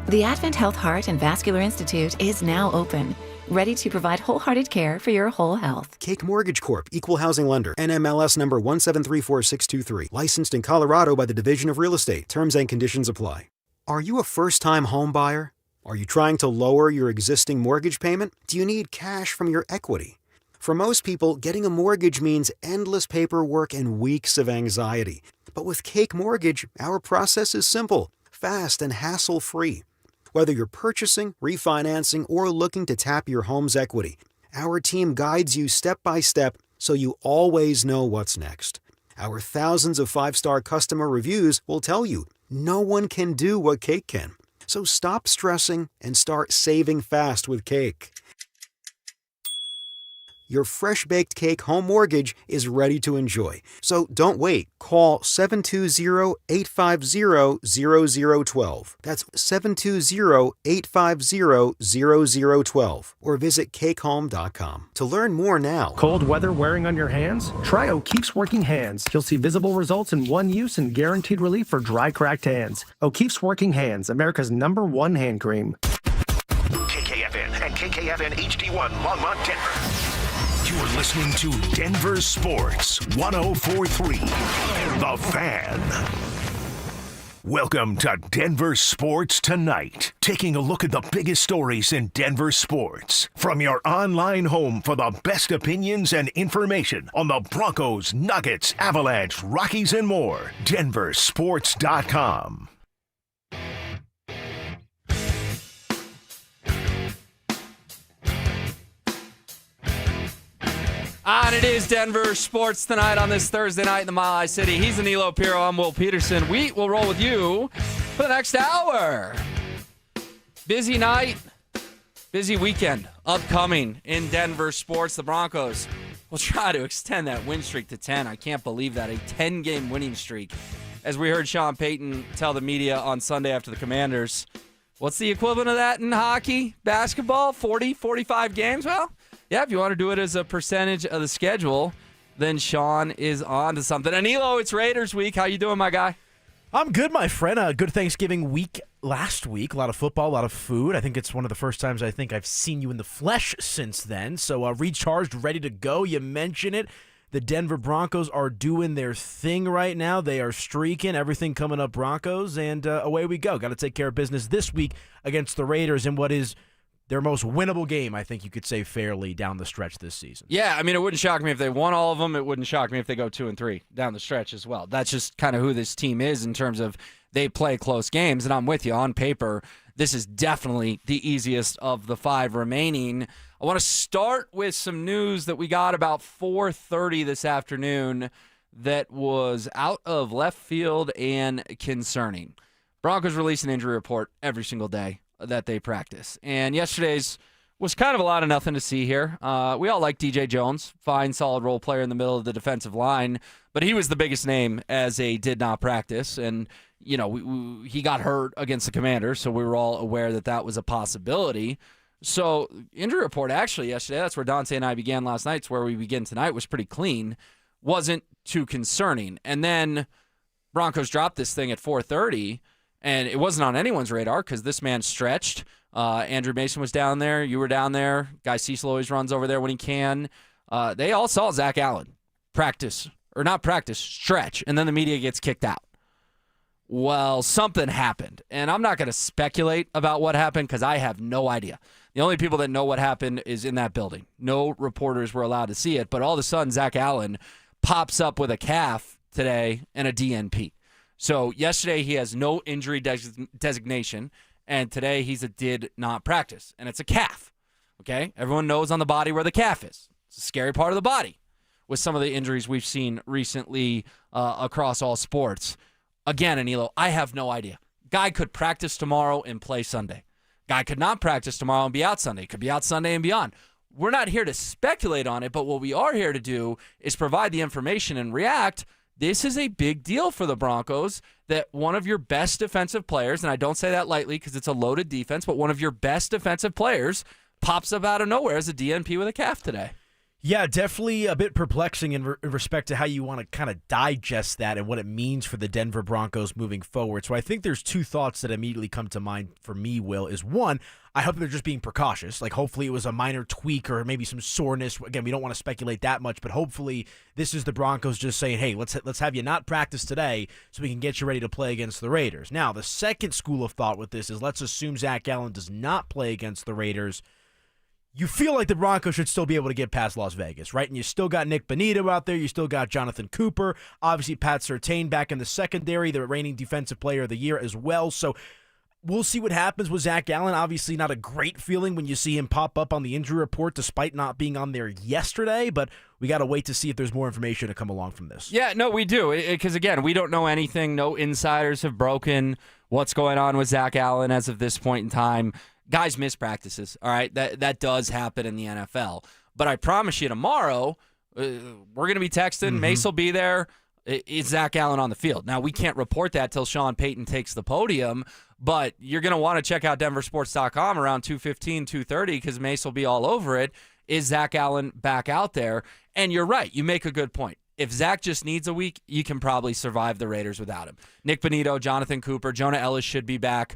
The Advent Health Heart and Vascular Institute is now open, ready to provide wholehearted care for your whole health. Cake Mortgage Corp. Equal Housing Lender. NMLS number 1734623. Licensed in Colorado by the Division of Real Estate. Terms and conditions apply. Are you a first-time home buyer? Are you trying to lower your existing mortgage payment? Do you need cash from your equity? For most people, getting a mortgage means endless paperwork and weeks of anxiety. But with Cake Mortgage, our process is simple, fast, and hassle-free. Whether you're purchasing, refinancing, or looking to tap your home's equity, our team guides you step by step so you always know what's next. Our thousands of five-star customer reviews will tell you no one can do what Cake can. So stop stressing and start saving fast with Cake. Your fresh-baked Cake home mortgage is ready to enjoy. So don't wait. Call 720-850-0012. That's 720-850-0012. Or visit cakehome.com. To learn more now. Cold weather wearing on your hands? Try O'Keefe's Working Hands. You'll see visible results in one use and guaranteed relief for dry, cracked hands. O'Keefe's Working Hands, America's #1 hand cream. KKFN and KKFN HD1 Longmont, Denver. You're listening to Denver Sports 104.3 The Fan. Welcome to Denver Sports Tonight. Taking a look at the biggest stories in Denver sports. From your online home for the best opinions and information on the Broncos, Nuggets, Avalanche, Rockies, and more. DenverSports.com. And it is Denver Sports Tonight on this Thursday night in the Mile High City. He's Danilo Pirro. I'm Will Peterson. We will roll with you for the next hour. Busy night, busy weekend upcoming in Denver sports. The Broncos will try to extend that win streak to 10. I can't believe that. A 10-game winning streak. As we heard Sean Payton tell the media on Sunday after the Commanders, what's the equivalent of that in hockey, basketball, 40, 45 games? Well, yeah, if you want to do it as a percentage of the schedule, then Sean is on to something. Anilo, it's Raiders week. How you doing, my guy? I'm good, my friend. Good Thanksgiving week last week. A lot of football, a lot of food. I think it's one of the first times I think I've seen you in the flesh since then. So recharged, ready to go. You mentioned it. The Denver Broncos are doing their thing right now. They are streaking. Everything coming up Broncos, and away we go. Got to take care of business this week against the Raiders in what is their most winnable game, I think you could say fairly, down the stretch this season. Yeah, I mean, it wouldn't shock me if they won all of them. It wouldn't shock me if they go 2-3 down the stretch as well. That's just kind of who this team is in terms of they play close games, and I'm with you. On paper, this is definitely the easiest of the 5 remaining. I want to start with some news that we got about 4:30 this afternoon that was out of left field and concerning. Broncos release an injury report every single day that they practice. And yesterday's was kind of a lot of nothing to see here. We all like DJ Jones, fine, solid role player in the middle of the defensive line, but he was the biggest name as a did not practice. And, you know, he got hurt against the Commanders, so we were all aware that that was a possibility. So injury report actually yesterday, that's where Dante and I began last night. It's where we begin tonight, was pretty clean. Wasn't too concerning. And then Broncos dropped this thing at 4:30, and it wasn't on anyone's radar because this man stretched. Andrew Mason was down there. You were down there. Guy Cecil always runs over there when he can. They all saw Zach Allen stretch, and then the media gets kicked out. Well, something happened, and I'm not going to speculate about what happened because I have no idea. The only people that know what happened is in that building. No reporters were allowed to see it, but all of a sudden, Zach Allen pops up with a calf today and a DNP. So yesterday he has no injury designation, and today he's a did not practice, and it's a calf. Okay, everyone knows on the body where the calf is. It's a scary part of the body with some of the injuries we've seen recently across all sports. Again, Anilo, I have no idea. Guy could practice tomorrow and play Sunday. Guy could not practice tomorrow and be out Sunday. Could be out Sunday and beyond. We're not here to speculate on it, but what we are here to do is provide the information and react. This is a big deal for the Broncos that one of your best defensive players, and I don't say that lightly because it's a loaded defense, but one of your best defensive players pops up out of nowhere as a DNP with a calf today. Yeah, definitely a bit perplexing in respect to how you want to kind of digest that and what it means for the Denver Broncos moving forward. So I think there's two thoughts that immediately come to mind for me, Will, is one, I hope they're just being precautious. Like, hopefully it was a minor tweak or maybe some soreness. Again, we don't want to speculate that much, but hopefully this is the Broncos just saying, hey, let's have you not practice today so we can get you ready to play against the Raiders. Now, the second school of thought with this is let's assume Zach Allen does not play against the Raiders. You feel like the Broncos should still be able to get past Las Vegas, right? And you still got Nick Bonito out there. You still got Jonathan Cooper. Obviously, Pat Surtain back in the secondary, the reigning Defensive Player of the Year as well. So we'll see what happens with Zach Allen. Obviously, not a great feeling when you see him pop up on the injury report despite not being on there yesterday. But we got to wait to see if there's more information to come along from this. Yeah, no, we do. Because, again, we don't know anything. No insiders have broken what's going on with Zach Allen as of this point in time. Guys miss practices, all right? That does happen in the NFL. But I promise you tomorrow, we're going to be texting. Mace will be there. Is Zach Allen on the field? Now, we can't report that till Sean Payton takes the podium, but you're going to want to check out DenverSports.com around 2:15, 2:30 because Mace will be all over it. Is Zach Allen back out there? And you're right. You make a good point. If Zach just needs a week, you can probably survive the Raiders without him. Nick Bonito, Jonathan Cooper, Jonah Ellis should be back.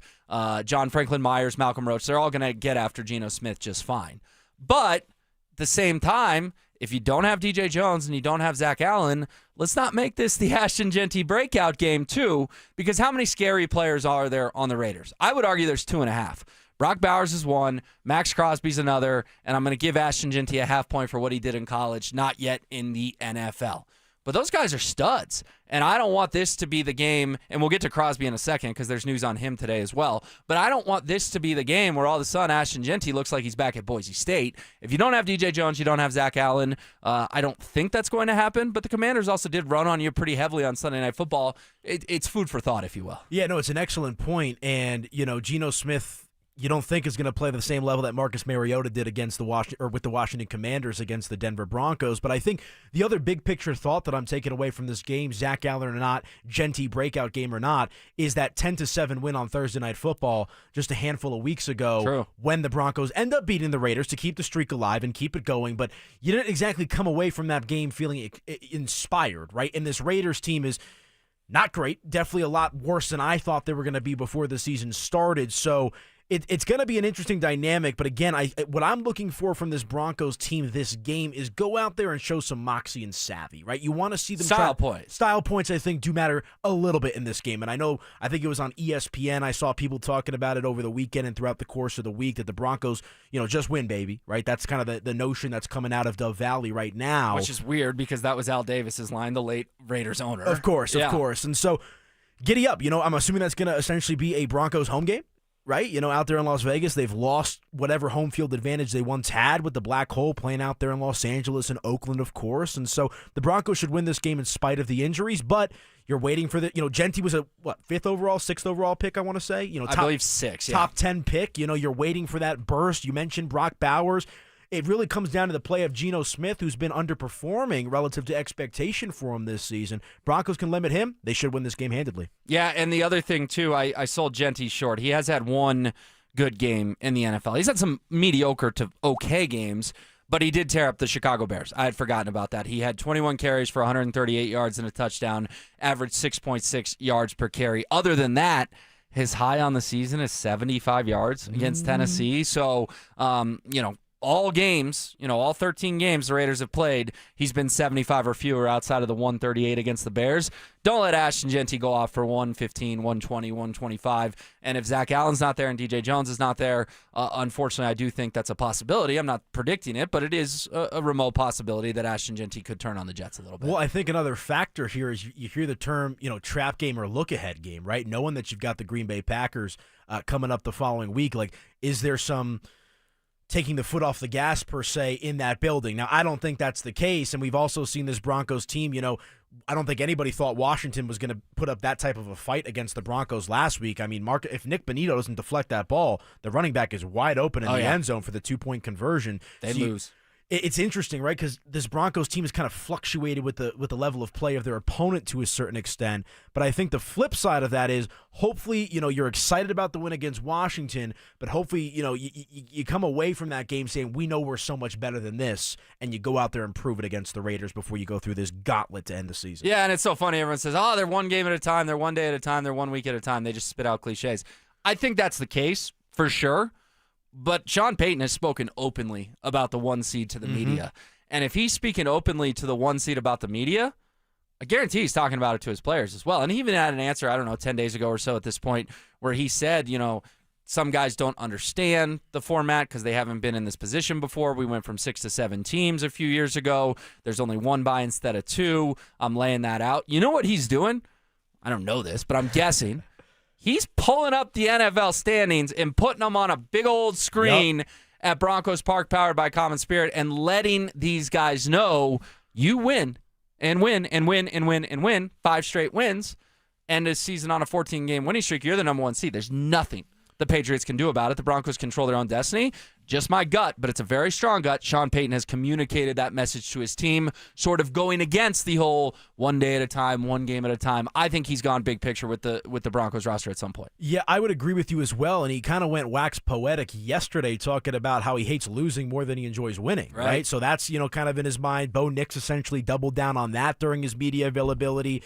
John Franklin Myers, Malcolm Roach, they're all going to get after Geno Smith just fine. But at the same time, if you don't have DJ Jones and you don't have Zach Allen, let's not make this the Ashton Jeanty breakout game too, because how many scary players are there on the Raiders? I would argue there's 2.5. Brock Bowers is one, Max Crosby's another, and I'm going to give Ashton Jeanty a half point for what he did in college, not yet in the NFL. But those guys are studs, and I don't want this to be the game, and we'll get to Crosby in a second because there's news on him today as well, but I don't want this to be the game where all of a sudden Ashton Jeanty looks like he's back at Boise State. If you don't have DJ Jones, you don't have Zach Allen, I don't think that's going to happen, but the Commanders also did run on you pretty heavily on Sunday Night Football. It's food for thought, if you will. Yeah, no, it's an excellent point, and, Geno Smith, you don't think is going to play the same level that Marcus Mariota did against with the Washington Commanders against the Denver Broncos. But I think the other big picture thought that I'm taking away from this game, Zach Allen or not, Jeanty breakout game or not, is that 10-7 win on Thursday Night Football just a handful of weeks ago. True. When the Broncos end up beating the Raiders to keep the streak alive and keep it going. But you didn't exactly come away from that game feeling inspired, right? And this Raiders team is not great, definitely a lot worse than I thought they were going to be before the season started. So it's going to be an interesting dynamic, but again, what I'm looking for from this Broncos team this game is go out there and show some moxie and savvy, right? You want to see them Style points. Style points, I think, do matter a little bit in this game, and I think it was on ESPN. I saw people talking about it over the weekend and throughout the course of the week that the Broncos, just win, baby, right? That's kind of the notion that's coming out of Dove Valley right now. Which is weird because that was Al Davis's line, the late Raiders owner. Of course. And so, giddy up. I'm assuming that's going to essentially be a Broncos home game. Right? Out there in Las Vegas, they've lost whatever home field advantage they once had with the Black Hole playing out there in Los Angeles and Oakland, of course. And so the Broncos should win this game in spite of the injuries, but you're waiting for Jeanty was a, 5th overall, 6th overall pick, I want to say? I believe 6, yeah. Top 10 pick. You're waiting for that burst. You mentioned Brock Bowers. It really comes down to the play of Geno Smith, who's been underperforming relative to expectation for him this season. Broncos can limit him. They should win this game handedly. Yeah, and the other thing, too, I sold Jeanty short. He has had one good game in the NFL. He's had some mediocre to okay games, but he did tear up the Chicago Bears. I had forgotten about that. He had 21 carries for 138 yards and a touchdown, averaged 6.6 yards per carry. Other than that, his high on the season is 75 yards against Tennessee. So, all games, all 13 games the Raiders have played, he's been 75 or fewer outside of the 138 against the Bears. Don't let Ashton Jeanty go off for 115, 120, 125. And if Zach Allen's not there and DJ Jones is not there, unfortunately, I do think that's a possibility. I'm not predicting it, but it is a remote possibility that Ashton Jeanty could turn on the Jets a little bit. Well, I think another factor here is you hear the term, trap game or look-ahead game, right? Knowing that you've got the Green Bay Packers coming up the following week, is there some taking the foot off the gas, per se, in that building? Now, I don't think that's the case, and we've also seen this Broncos team, I don't think anybody thought Washington was going to put up that type of a fight against the Broncos last week. I mean, if Nick Bonito doesn't deflect that ball, the running back is wide open in the end zone for the 2-point conversion. They lose. It's interesting, right? Because this Broncos team has kind of fluctuated with the level of play of their opponent to a certain extent. But I think the flip side of that is hopefully, you're excited about the win against Washington, but hopefully, you come away from that game saying, we know we're so much better than this, and you go out there and prove it against the Raiders before you go through this gauntlet to end the season. Yeah, and it's so funny. Everyone says, oh, they're one game at a time, they're one day at a time, they're 1 week at a time. They just spit out cliches. I think that's the case for sure. But Sean Payton has spoken openly about the 1 seed to the media. And if he's speaking openly to the 1 seed about the media, I guarantee he's talking about it to his players as well. And he even had an answer, 10 days ago or so at this point, where he said, some guys don't understand the format because they haven't been in this position before. We went from 6 to 7 teams a few years ago. There's only 1 bye instead of 2. I'm laying that out. You know what he's doing? I don't know this, but I'm guessing. He's pulling up the NFL standings and putting them on a big old screen at Broncos Park powered by Common Spirit and letting these guys know you win and win and win and win and win. 5 straight wins. End this season on a 14-game winning streak. You're the number 1 seed. There's nothing the Patriots can do about it. The Broncos control their own destiny. Just my gut, but it's a very strong gut. Sean Payton has communicated that message to his team, sort of going against the whole 1 day at a time, 1 game at a time. I think he's gone big picture with the Broncos roster at some point. Yeah, I would agree with you as well, and he kind of went wax poetic yesterday talking about how he hates losing more than he enjoys winning, right? So that's, kind of in his mind. Bo Nix essentially doubled down on that during his media availability.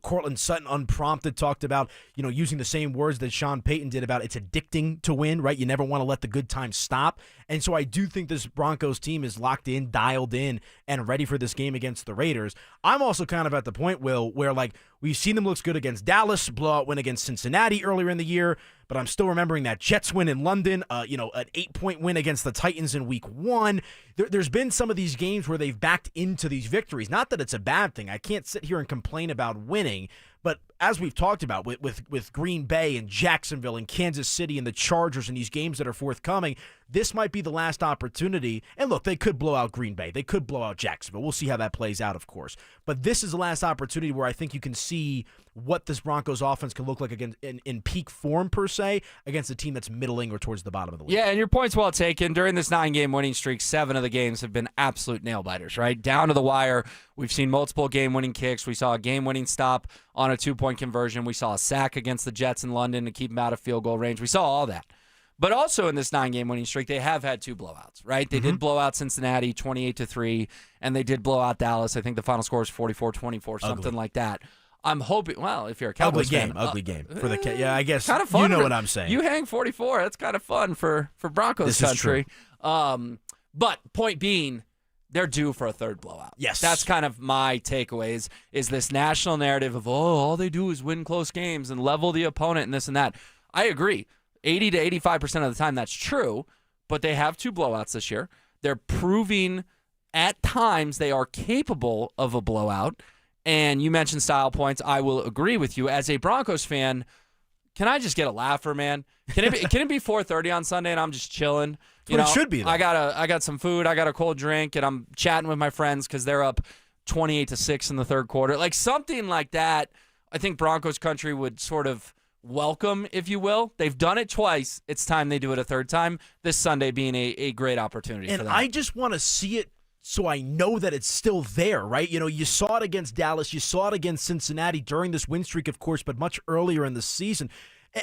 Cortland Sutton, unprompted, talked about, using the same words that Sean Payton did about it's addicting to win, right? You never want to let the good times stop. And so I do think this Broncos team is locked in, dialed in, and ready for this game against the Raiders. I'm also kind of at the point, Will, where we've seen them look good against Dallas, blowout win against Cincinnati earlier in the year, but I'm still remembering that Jets win in London, an 8-point win against the Titans in Week 1. There's been some of these games where they've backed into these victories. Not that it's a bad thing. I can't sit here and complain about winning, but as we've talked about with Green Bay and Jacksonville and Kansas City and the Chargers and these games that are forthcoming, this might be the last opportunity. And look, they could blow out Green Bay. They could blow out Jacksonville. We'll see how that plays out, of course. But this is the last opportunity where I think you can see what this Broncos offense can look like against in peak form, per se, against a team that's middling or towards the bottom of the league. Yeah, and your point's well taken. During this 9-game winning streak, 7 of the games have been absolute nail-biters, right? Down to the wire. We've seen multiple game-winning kicks. We saw a game-winning stop on a 2-point conversion. We saw a sack against the Jets in London to keep them out of field goal range. We saw all that. But also in this 9-game winning streak, they have had 2 blowouts, right? They did blow out Cincinnati 28-3, and they did blow out Dallas. I think the final score was 44-24, something like that. I'm hoping, well, if you're a Cowboys fan. Ugly game. For the I guess kind of fun. You know what I'm saying. You hang 44. That's kind of fun for Broncos country. But point being, they're due for a 3rd blowout. Yes. That's kind of my takeaways, is this national narrative of, all they do is win close games and level the opponent and this and that. I agree. 80 to 85% of the time that's true, but they have 2 blowouts this year. They're proving at times they are capable of a blowout. And you mentioned style points. I will agree with you. As a Broncos fan, can I just get a laugher, man? Can it be 4:30 on Sunday and I'm just chilling? It should be. Though. I got some food. I got a cold drink, and I'm chatting with my friends because they're up 28-6 in the 3rd quarter. Like something like that. I think Broncos country would sort of welcome, if you will. They've done it twice. It's time they do it a 3rd time. This Sunday being a great opportunity for them. And I just want to see it so I know that it's still there, right? You saw it against Dallas. You saw it against Cincinnati during this win streak, of course, but much earlier in the season.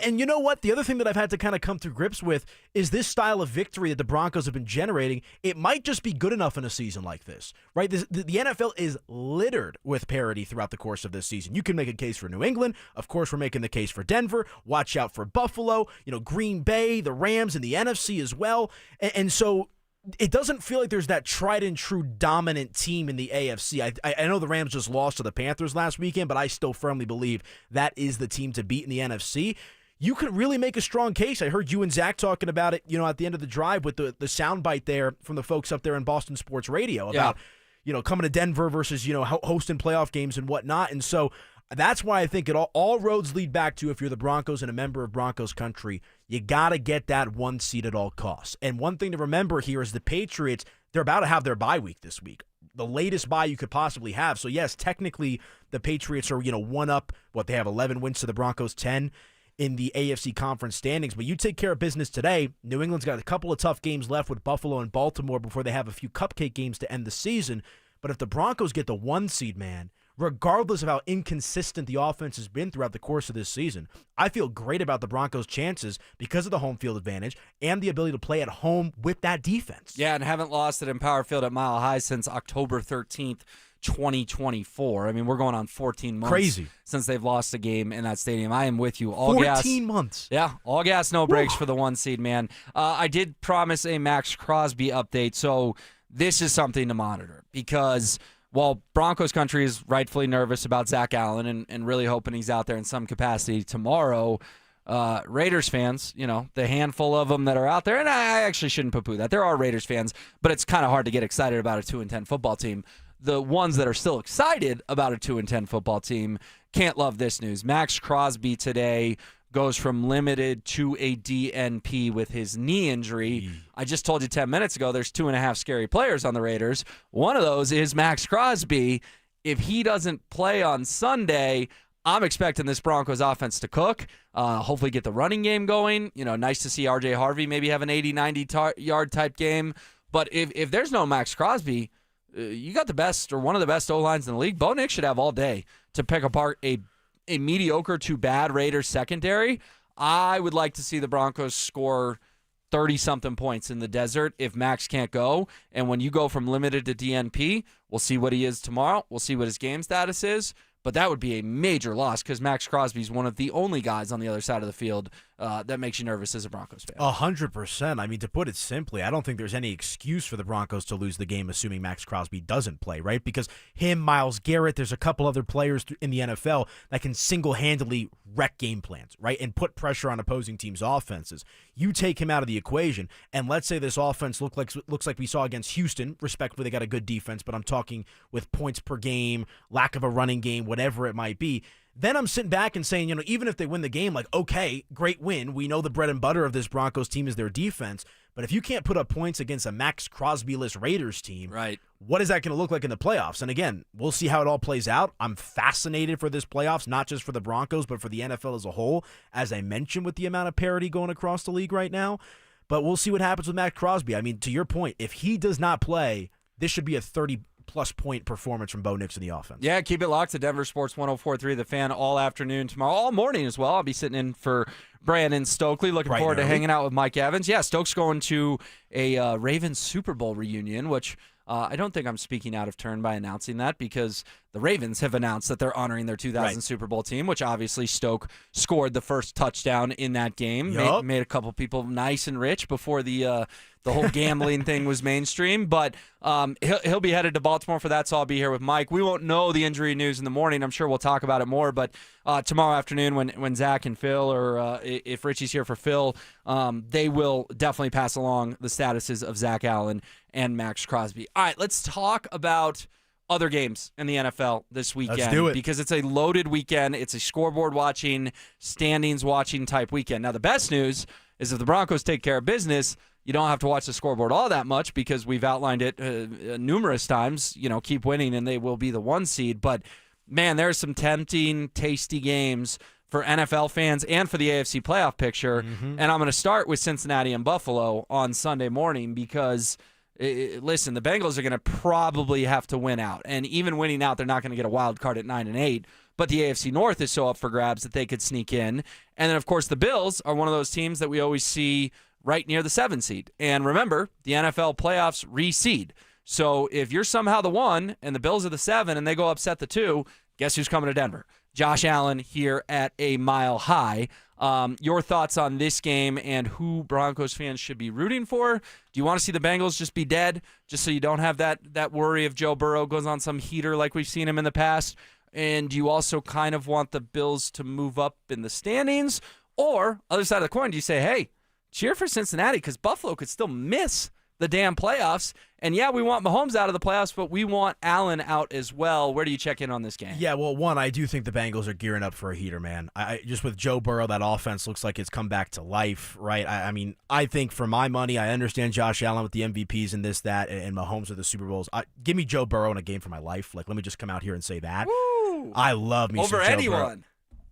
And you know what? The other thing that I've had to kind of come to grips with is this style of victory that the Broncos have been generating. It might just be good enough in a season like this, right? The NFL is littered with parity throughout the course of this season. You can make a case for New England. Of course, we're making the case for Denver. Watch out for Buffalo, Green Bay, the Rams, and the NFC as well. And so it doesn't feel like there's that tried and true dominant team in the AFC. I know the Rams just lost to the Panthers last weekend, but I still firmly believe that is the team to beat in the NFC. You could really make a strong case. I heard you and Zach talking about it, at the end of the drive with the soundbite there from the folks up there in Boston Sports Radio about, coming to Denver versus, hosting playoff games and whatnot. And so that's why I think all roads lead back to, if you're the Broncos and a member of Broncos country, you got to get that 1 seed at all costs. And one thing to remember here is the Patriots, they're about to have their bye week this week, the latest bye you could possibly have. So, yes, technically the Patriots are, one up. They have 11 wins to the Broncos 10. in the AFC conference standings. But you take care of business today. New England's got a couple of tough games left with Buffalo and Baltimore before they have a few cupcake games to end the season. But if the Broncos get the 1 seed, man, regardless of how inconsistent the offense has been throughout the course of this season, I feel great about the Broncos' chances because of the home field advantage and the ability to play at home with that defense. Yeah, and haven't lost it in Power Field at Mile High since October 13th, 2024. I mean, we're going on 14 months Crazy. Since they've lost a game in that stadium. I am with you. 14 months. Yeah, all gas, no brakes for the 1 seed, man. I did promise a Max Crosby update, so this is something to monitor because while Broncos country is rightfully nervous about Zach Allen and really hoping he's out there in some capacity tomorrow, Raiders fans, the handful of them that are out there, and I actually shouldn't poo-poo that. There are Raiders fans, but it's kind of hard to get excited about a 2-10 football team. The ones that are still excited about a 2-10 football team can't love this news. Max Crosby today goes from limited to a DNP with his knee injury. I just told you 10 minutes ago there's 2.5 scary players on the Raiders. One of those is Max Crosby. If he doesn't play on Sunday, I'm expecting this Broncos offense to cook, hopefully get the running game going. Nice to see RJ Harvey maybe have an 80, 90-yard type game. But if there's no Max Crosby, you got the best or one of the best O-lines in the league. Bo Nix should have all day to pick apart a mediocre to bad Raiders secondary. I would like to see the Broncos score 30-something points in the desert if Max can't go. And when you go from limited to DNP, we'll see what he is tomorrow. We'll see what his game status is. But that would be a major loss because Max Crosby is one of the only guys on the other side of the field that makes you nervous as a Broncos fan. 100%. I mean, to put it simply, I don't think there's any excuse for the Broncos to lose the game assuming Max Crosby doesn't play, right? Because him, Myles Garrett, there's a couple other players in the NFL that can single-handedly wreck game plans, right, and put pressure on opposing teams' offenses. You take him out of the equation, and let's say this offense looks like we saw against Houston. Respectfully, they got a good defense, but I'm talking with points per game, lack of a running game, whatever it might be. Then I'm sitting back and saying, even if they win the game, like, okay, great win. We know the bread and butter of this Broncos team is their defense. But if you can't put up points against a Max Crosby-less Raiders team, right, what is that going to look like in the playoffs? And again, we'll see how it all plays out. I'm fascinated for this playoffs, not just for the Broncos, but for the NFL as a whole, as I mentioned, with the amount of parity going across the league right now. But we'll see what happens with Max Crosby. I mean, to your point, if he does not play, this should be a 30-plus point performance from Bo Nix in the offense. Yeah, keep it locked to Denver Sports 104.3 The Fan all afternoon tomorrow, all morning as well. I'll be sitting in for Brandon Stokely. Looking forward to hanging out with Mike Evans. Yeah, Stokes going to a Ravens Super Bowl reunion, which I don't think I'm speaking out of turn by announcing that because the Ravens have announced that they're honoring their 2000 Super Bowl team, which obviously Stoke scored the first touchdown in that game. Yep. Made a couple people nice and rich before the whole gambling thing was mainstream. But he'll be headed to Baltimore for that, so I'll be here with Mike. We won't know the injury news in the morning. I'm sure we'll talk about it more. But tomorrow afternoon when Zach and Phil, or if Richie's here for Phil, they will definitely pass along the statuses of Zach Allen and Max Crosby. All right, let's talk about other games in the NFL this weekend. Let's do it. Because it's a loaded weekend. It's a scoreboard watching, standings watching type weekend. Now, the best news is if the Broncos take care of business, you don't have to watch the scoreboard all that much because we've outlined it numerous times. Keep winning and they will be the 1 seed. But, man, there's some tempting, tasty games for NFL fans and for the AFC playoff picture. Mm-hmm. And I'm going to start with Cincinnati and Buffalo on Sunday morning because – listen, the Bengals are going to probably have to win out. And even winning out, they're not going to get a wild card at 9-8. But the AFC North is so up for grabs that they could sneak in. And then, of course, the Bills are one of those teams that we always see right near the 7 seed. And remember, the NFL playoffs reseed. So if you're somehow the 1 and the Bills are the 7 and they go upset the 2, guess who's coming to Denver? Josh Allen here at a Mile High. Your thoughts on this game and who Broncos fans should be rooting for? Do you want to see the Bengals just be dead, just so you don't have that worry if Joe Burrow goes on some heater like we've seen him in the past? And do you also kind of want the Bills to move up in the standings? Or, other side of the coin, do you say, hey, cheer for Cincinnati because Buffalo could still miss the damn playoffs. And yeah, we want Mahomes out of the playoffs, but we want Allen out as well. Where do you check in on this game? Yeah, well, one, I do think the Bengals are gearing up for a heater, man. I just with Joe Burrow, that offense looks like it's come back to life, right? I mean, I think for my money, I understand Josh Allen with the MVPs and this, that, and Mahomes with the Super Bowls. Give me Joe Burrow in a game for my life. Like, let me just come out here and say that. Woo! I love me over some Joe anyone. Burrow.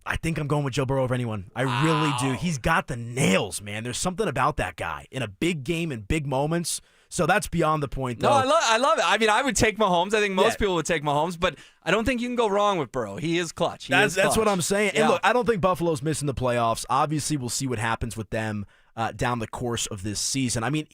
I think I'm going with Joe Burrow over anyone. I really do. He's got the nails, man. There's something about that guy in a big game and big moments. So that's beyond the point, though. No, I love it. I mean, I would take Mahomes. I think most people would take Mahomes, but I don't think you can go wrong with Burrow. He is clutch. That's what I'm saying. Yeah. And look, I don't think Buffalo's missing the playoffs. Obviously, we'll see what happens with them down the course of this season. I mean,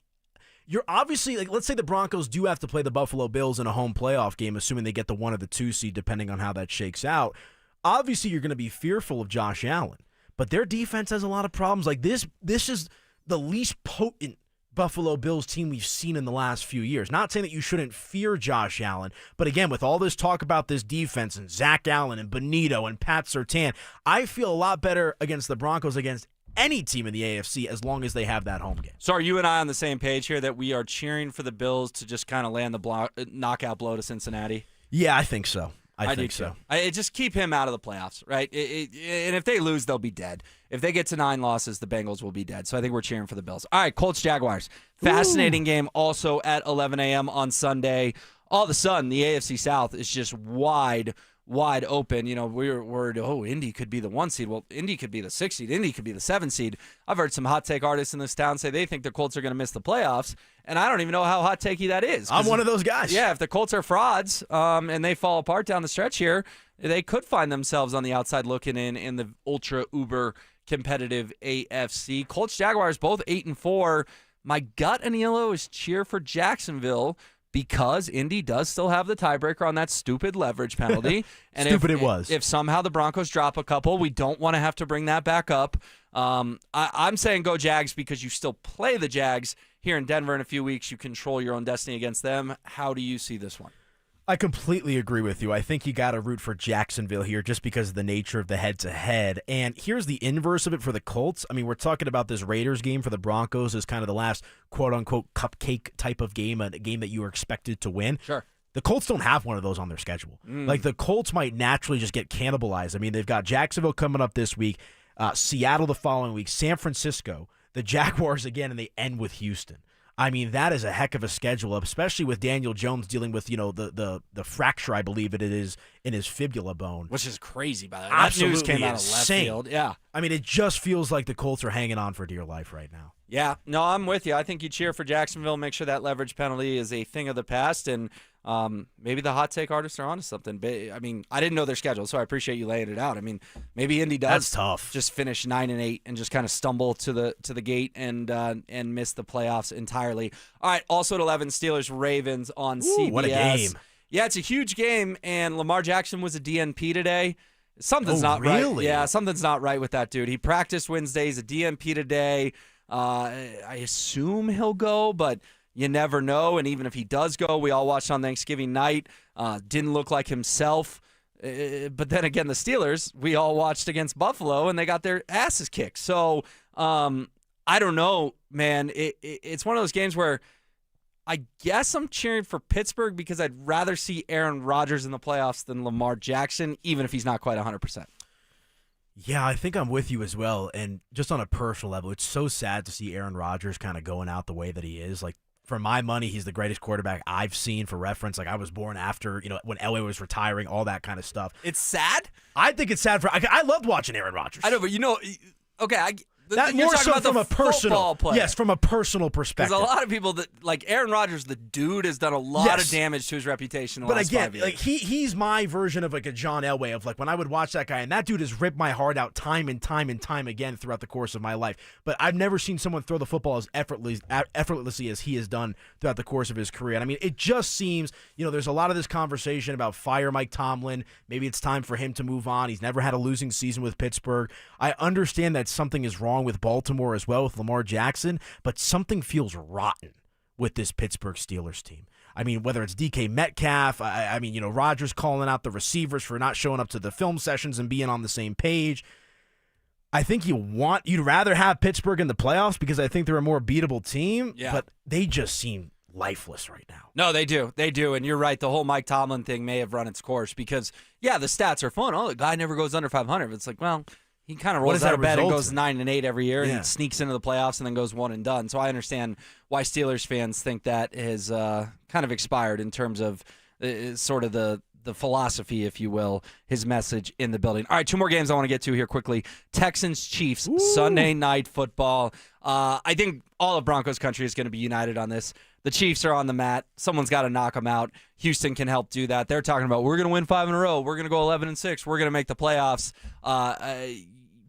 you're obviously, like, let's say the Broncos do have to play the Buffalo Bills in a home playoff game, assuming they get the 1 or the 2 seed, depending on how that shakes out. Obviously, you're going to be fearful of Josh Allen, but their defense has a lot of problems. Like this is the least potent Buffalo Bills team we've seen in the last few years. Not saying that you shouldn't fear Josh Allen, but again, with all this talk about this defense and Zach Allen and Benito and Pat Surtain, I feel a lot better against the Broncos against any team in the AFC as long as they have that home game. So are you and I on the same page here that we are cheering for the Bills to just kind of land the knockout blow to Cincinnati? Yeah, I think so. I think do so. Just keep him out of the playoffs, right? And if they lose, they'll be dead. If they get to 9 losses, the Bengals will be dead. So I think we're cheering for the Bills. All right, Colts-Jaguars. Fascinating game also at 11 a.m. on Sunday. All of a sudden, the AFC South is just wide open. You know, we were worried, Indy could be the 1 seed. Well, Indy could be the 6 seed. Indy could be the 7 seed. I've heard some hot take artists in this town say they think the Colts are going to miss the playoffs, and I don't even know how hot takey that is. I'm one of those guys. Yeah, if the Colts are frauds and they fall apart down the stretch here, they could find themselves on the outside looking in the ultra-uber competitive AFC. Colts-Jaguars, both 8-4. My gut, Anilo, is cheer for Jacksonville, because Indy does still have the tiebreaker on that stupid leverage penalty. And if somehow the Broncos drop a couple, we don't want to have to bring that back up. I'm saying go Jags because you still play the Jags here in Denver in a few weeks. You control your own destiny against them. How do you see this one? I completely agree with you. I think you got to root for Jacksonville here just because of the nature of the head-to-head. And here's the inverse of it for the Colts. I mean, we're talking about this Raiders game for the Broncos as kind of the last quote-unquote cupcake type of game, a game that you were expected to win. Sure. The Colts don't have one of those on their schedule. Like, the Colts might naturally just get cannibalized. I mean, they've got Jacksonville coming up this week, Seattle the following week, San Francisco, the Jaguars again, and they end with Houston. I mean, that is a heck of a schedule, especially with Daniel Jones dealing with, the fracture, I believe it is, in his fibula bone. Which is crazy, by the way. Absolutely that news came out of left insane. field. Yeah. I mean, it just feels like the Colts are hanging on for dear life right now. Yeah. No, I'm with you. I think you cheer for Jacksonville, make sure that leverage penalty is a thing of the past, and maybe the hot take artists are onto something. I mean, I didn't know their schedule, so I appreciate you laying it out. I mean, maybe Indy does That's tough. just finish 9-8 and just kind of stumble to the gate and miss the playoffs entirely. All right, also at 11, Steelers-Ravens on CBS. What a game. Yeah, it's a huge game, and Lamar Jackson was a DNP today. Something's not really? right. Yeah, something's not right with that dude. He practiced Wednesday. He's a DNP today. I assume he'll go, but you never know. And even if he does go, we all watched on Thanksgiving night. Didn't look like himself. But then again, the Steelers, we all watched against Buffalo, and they got their asses kicked. So I don't know, man. It's one of those games where I guess I'm cheering for Pittsburgh because I'd rather see Aaron Rodgers in the playoffs than Lamar Jackson, even if he's not quite 100%. Yeah, I think I'm with you as well. And just on a personal level, it's so sad to see Aaron Rodgers kind of going out the way that he is. Like, for my money, he's the greatest quarterback I've seen. For reference, like, I was born after, when Elway was retiring, all that kind of stuff. It's sad? I think it's sad I loved watching Aaron Rodgers. I know, but okay, that you're more talking so about from the a personal football player. Yes, from a personal perspective. Because a lot of people that like Aaron Rodgers, the dude has done a lot of damage to his reputation in the last 5 years. Like he's my version of like a John Elway of like when I would watch that guy, and that dude has ripped my heart out time and time and time again throughout the course of my life. But I've never seen someone throw the football as effortlessly as he has done throughout the course of his career. And I mean, it just seems, there's a lot of this conversation about fire Mike Tomlin. Maybe it's time for him to move on. He's never had a losing season with Pittsburgh. I understand that something is wrong with Baltimore as well with Lamar Jackson, but something feels rotten with this Pittsburgh Steelers team. I mean, whether it's DK Metcalf, I mean, Rodgers calling out the receivers for not showing up to the film sessions and being on the same page. I think you'd rather have Pittsburgh in the playoffs because I think they're a more beatable team, but they just seem lifeless right now. No, they do. They do. And you're right. The whole Mike Tomlin thing may have run its course because, the stats are fun. Oh, the guy never goes under 500. But it's like, well, he kind of rolls out of bed and goes 9-8 every year and sneaks into the playoffs and then goes one and done. So I understand why Steelers fans think that has kind of expired in terms of sort of the the philosophy, if you will, his message in the building. All right, 2 more games I want to get to here quickly. Texans-Chiefs, Sunday Night Football. I think all of Broncos country is going to be united on this. The Chiefs are on the mat. Someone's got to knock them out. Houston can help do that. They're talking about, we're going to win 5 in a row. We're going to go 11-6. We're going to make the playoffs.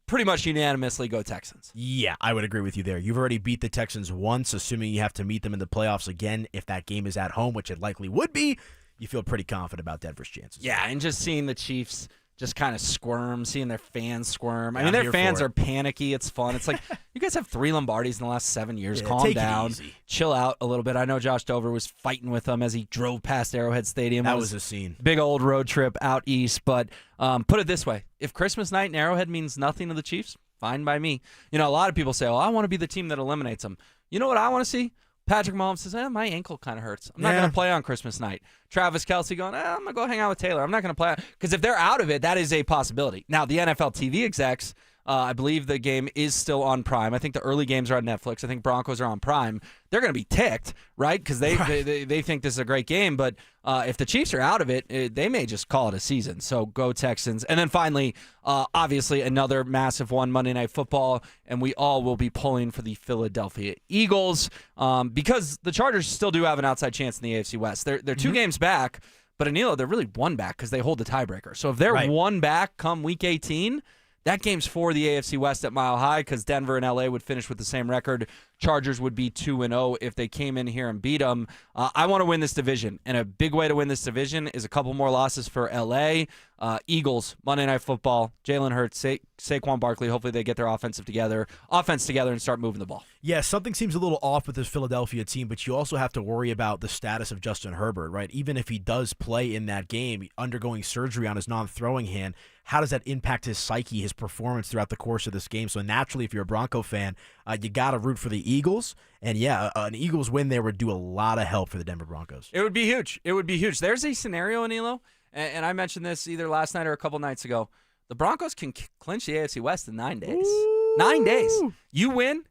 Pretty much unanimously go Texans. Yeah, I would agree with you there. You've already beat the Texans once, assuming you have to meet them in the playoffs again. If that game is at home, which it likely would be, you feel pretty confident about Denver's chances. Yeah, and just seeing the Chiefs just kind of squirm, seeing their fans squirm. I mean, I'm their fans here are panicky. It's fun. It's like, you guys have 3 Lombardis in the last 7 years. Yeah, Calm take it down. easy. Chill out a little bit. I know Josh Dover was fighting with them as he drove past Arrowhead Stadium. That was a scene. Big old road trip out east. But put it this way. If Christmas night in Arrowhead means nothing to the Chiefs, fine by me. You know, a lot of people say, I want to be the team that eliminates them. You know what I want to see? Patrick Mahomes says, my ankle kind of hurts. I'm not going to play on Christmas night. Travis Kelce going, I'm going to go hang out with Taylor. I'm not going to play. Because if they're out of it, that is a possibility. Now, the NFL TV execs, I believe the game is still on Prime. I think the early games are on Netflix. I think Broncos are on Prime. They're going to be ticked, right? Because they think this is a great game. But if the Chiefs are out of it, they may just call it a season. So go Texans. And then finally, obviously, another massive one, Monday Night Football. And we all will be pulling for the Philadelphia Eagles because the Chargers still do have an outside chance in the AFC West. They're 2 games back. But Anilo, they're really 1 back because they hold the tiebreaker. So if they're 1 back come Week 18, that game's for the AFC West at Mile High because Denver and LA would finish with the same record. Chargers would be 2-0 if they came in here and beat them. I want to win this division, and a big way to win this division is a couple more losses for LA. Eagles, Monday Night Football, Jalen Hurts, Saquon Barkley. Hopefully they get their offense together and start moving the ball. Yeah, something seems a little off with this Philadelphia team, but you also have to worry about the status of Justin Herbert, right? Even if he does play in that game, undergoing surgery on his non-throwing hand, how does that impact his psyche, his performance throughout the course of this game? So naturally, if you're a Bronco fan, you got to root for the Eagles. And yeah, an Eagles win there would do a lot of help for the Denver Broncos. It would be huge. There's a scenario, Anilo, and I mentioned this either last night or a couple nights ago. The Broncos can clinch the AFC West in 9 days. Ooh. 9 days. You win,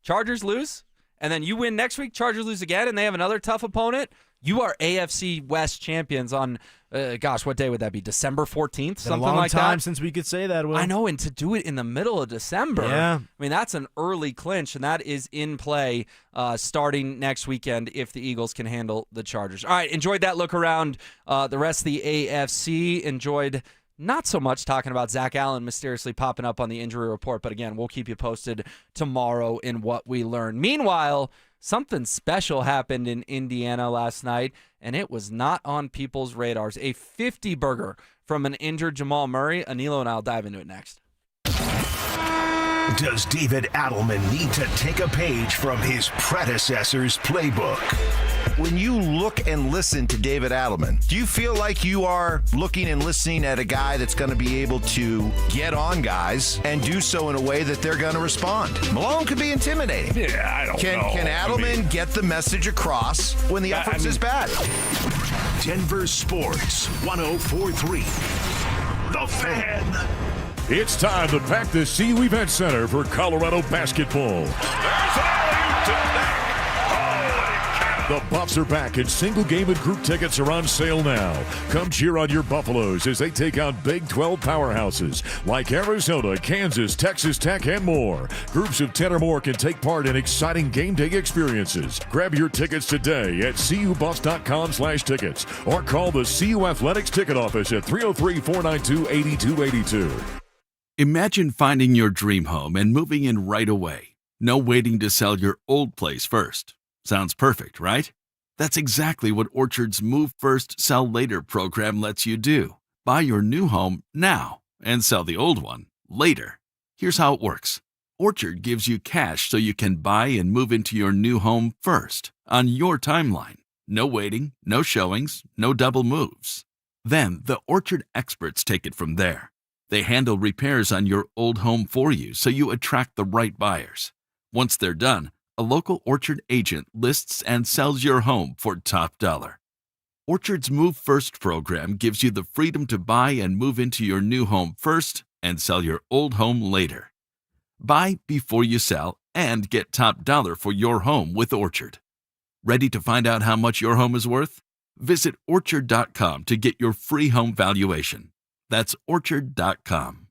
Chargers lose, and then you win next week, Chargers lose again, and they have another tough opponent. You are AFC West champions on, what day would that be? December 14th? Something like that? Been a long time since we could say that, Will. I know, and to do it in the middle of December. Yeah. I mean, that's an early clinch, and that is in play starting next weekend if the Eagles can handle the Chargers. All right, enjoyed that look around the rest of the AFC. Enjoyed not so much talking about Zach Allen mysteriously popping up on the injury report, but again, we'll keep you posted tomorrow in what we learn. Meanwhile, something special happened in Indiana last night, and it was not on people's radars. A 50-burger from an injured Jamal Murray. Anilo and I'll dive into it next. Does David Adelman need to take a page from his predecessor's playbook? When you look and listen to David Adelman, do you feel like you are looking and listening at a guy that's going to be able to get on guys and do so in a way that they're going to respond? Malone could be intimidating. Yeah, I don't know. Can Adelman get the message across when the offense is bad? Denver Sports 104.3. The Fan. It's time to pack the CU Event Center for Colorado basketball. There's an alley-oop to the net. The Buffs are back, and single-game and group tickets are on sale now. Come cheer on your Buffaloes as they take on Big 12 powerhouses like Arizona, Kansas, Texas Tech, and more. Groups of 10 or more can take part in exciting game day experiences. Grab your tickets today at cubuffs.com/tickets or call the CU Athletics ticket office at 303-492-8282. Imagine finding your dream home and moving in right away. No waiting to sell your old place first. Sounds perfect, right? That's exactly what Orchard's Move First, Sell Later program lets you do. Buy your new home now and sell the old one later. Here's how it works. Orchard gives you cash so you can buy and move into your new home first on your timeline. No waiting, no showings, no double moves. Then the Orchard experts take it from there. They handle repairs on your old home for you so you attract the right buyers. Once they're done, a local Orchard agent lists and sells your home for top dollar. Orchard's Move First program gives you the freedom to buy and move into your new home first and sell your old home later. Buy before you sell and get top dollar for your home with Orchard. Ready to find out how much your home is worth? Visit Orchard.com to get your free home valuation. That's Orchard.com.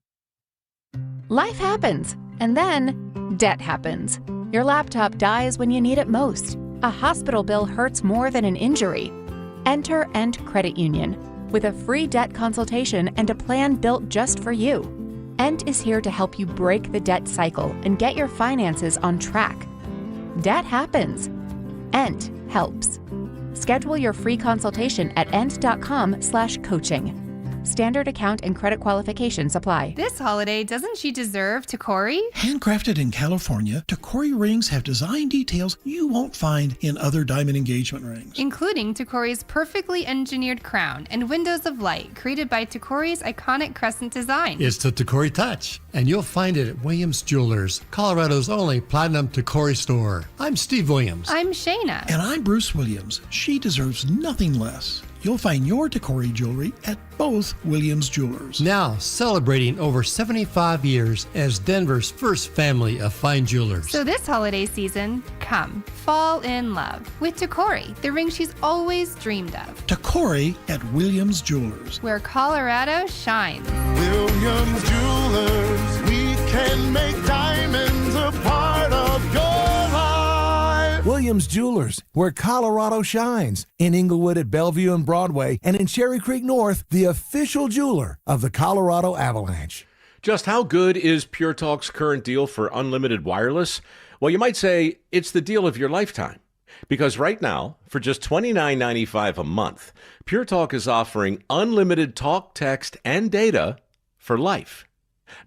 Life happens, and then debt happens. Your laptop dies when you need it most. A hospital bill hurts more than an injury. Enter End Credit Union with a free debt consultation and a plan built just for you. End is here to help you break the debt cycle and get your finances on track. Debt happens. End helps. Schedule your free consultation at end.com/coaching. Standard account and credit qualifications apply. This holiday, doesn't she deserve Takori? Handcrafted in California, Takori rings have design details you won't find in other diamond engagement rings. Including Takori's perfectly engineered crown and windows of light created by Takori's iconic crescent design. It's the Takori touch, and you'll find it at Williams Jewelers, Colorado's only platinum Takori store. I'm Steve Williams. I'm Shayna. And I'm Bruce Williams. She deserves nothing less. You'll find your Takori jewelry at both Williams Jewelers. Now celebrating over 75 years as Denver's first family of fine jewelers. So this holiday season, come, fall in love with Takori, the ring she's always dreamed of. Takori at Williams Jewelers, where Colorado shines. Williams Jewelers, we can make diamonds a part of your life. Williams Jewelers, where Colorado shines. In Inglewood at Bellevue and Broadway, and in Cherry Creek North, the official jeweler of the Colorado Avalanche. Just how good is Pure Talk's current deal for unlimited wireless? Well, you might say it's the deal of your lifetime. Because right now, for just $29.95 a month, Pure Talk is offering unlimited talk, text, and data for life.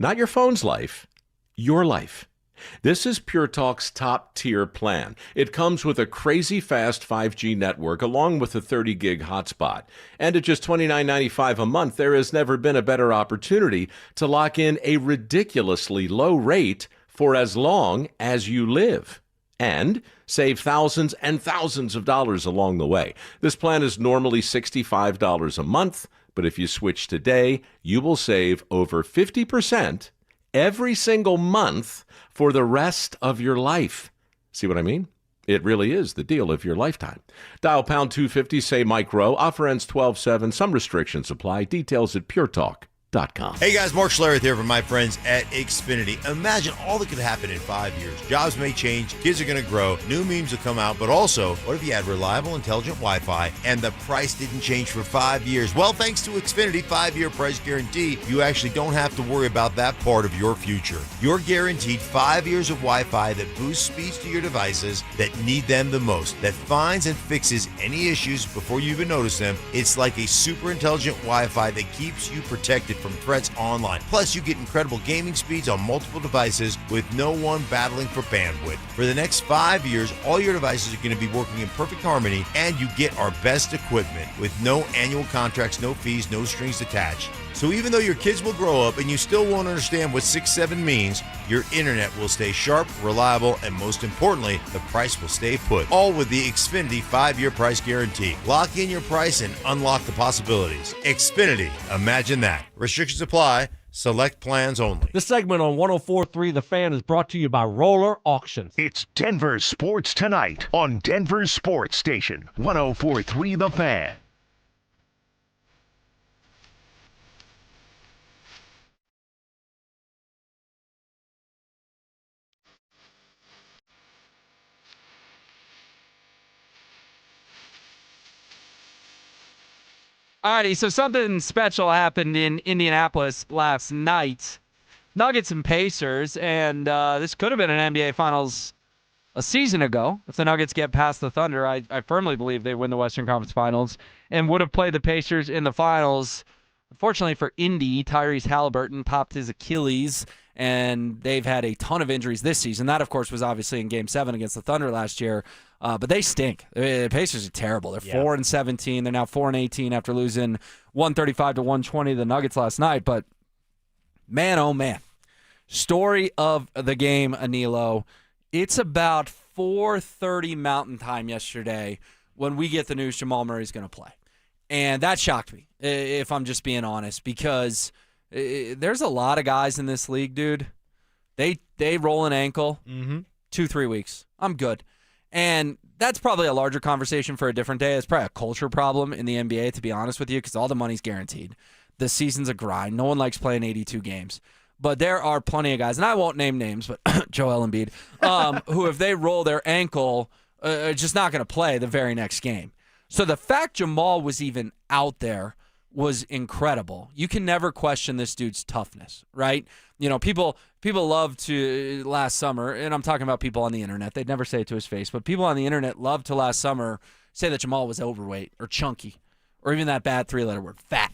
Not your phone's life, your life. This is Pure Talk's top-tier plan. It comes with a crazy fast 5G network along with a 30-gig hotspot. And at just $29.95 a month, there has never been a better opportunity to lock in a ridiculously low rate for as long as you live. And save thousands and thousands of dollars along the way. This plan is normally $65 a month, but if you switch today, you will save over 50% every single month for the rest of your life. See what I mean? It really is the deal of your lifetime. Dial pound 250, say Mike Rowe. Offer ends 12/7. Some restrictions apply. Details at puretalk.com. Hey guys, Mark Schlereth here from my friends at Xfinity. Imagine all that could happen in 5 years. Jobs may change, kids are going to grow, new memes will come out, but also, what if you had reliable, intelligent Wi-Fi and the price didn't change for 5 years? Well, thanks to Xfinity 5-year price guarantee, you actually don't have to worry about that part of your future. You're guaranteed 5 years of Wi-Fi that boosts speeds to your devices that need them the most, that finds and fixes any issues before you even notice them. It's like a super intelligent Wi-Fi that keeps you protected from threats online. Plus, you get incredible gaming speeds on multiple devices with no one battling for bandwidth. For the next 5 years, all your devices are going to be working in perfect harmony, and you get our best equipment with no annual contracts, no fees, no strings attached. So even though your kids will grow up and you still won't understand what 6-7 means, your internet will stay sharp, reliable, and most importantly, the price will stay put. All with the Xfinity 5-year price guarantee. Lock in your price and unlock the possibilities. Xfinity, imagine that. Restrictions apply. Select plans only. This segment on 104.3 The Fan is brought to you by Roller Auctions. It's Denver Sports Tonight on Denver Sports Station 104.3 The Fan. Alrighty, so something special happened in Indianapolis last night. Nuggets and Pacers, and this could have been an NBA Finals a season ago. If the Nuggets get past the Thunder, I firmly believe they win the Western Conference Finals and would have played the Pacers in the Finals. Unfortunately for Indy, Tyrese Halliburton popped his Achilles, and they've had a ton of injuries this season. That, of course, was obviously in Game 7 against the Thunder last year. But they stink. The Pacers are terrible. They're 4-17. They're now 4-18 after losing 135-120 to the Nuggets last night. But man, oh man, story of the game, Anilo. It's about 4:30 Mountain Time yesterday when we get the news Jamal Murray's going to play, and that shocked me, if I'm just being honest, because there's a lot of guys in this league, dude. They roll an ankle, 2-3 weeks. I'm good. And that's probably a larger conversation for a different day. It's probably a culture problem in the NBA, to be honest with you, because all the money's guaranteed. The season's a grind. No one likes playing 82 games. But there are plenty of guys, and I won't name names, but Joel Embiid, who if they roll their ankle, are just not going to play the very next game. So the fact Jamal was even out there was incredible. You can never question this dude's toughness, right? You know, people love to last summer, and I'm talking about people on the internet. They'd never say it to his face, but people on the internet love to last summer say that Jamal was overweight or chunky or even that bad three-letter word, fat.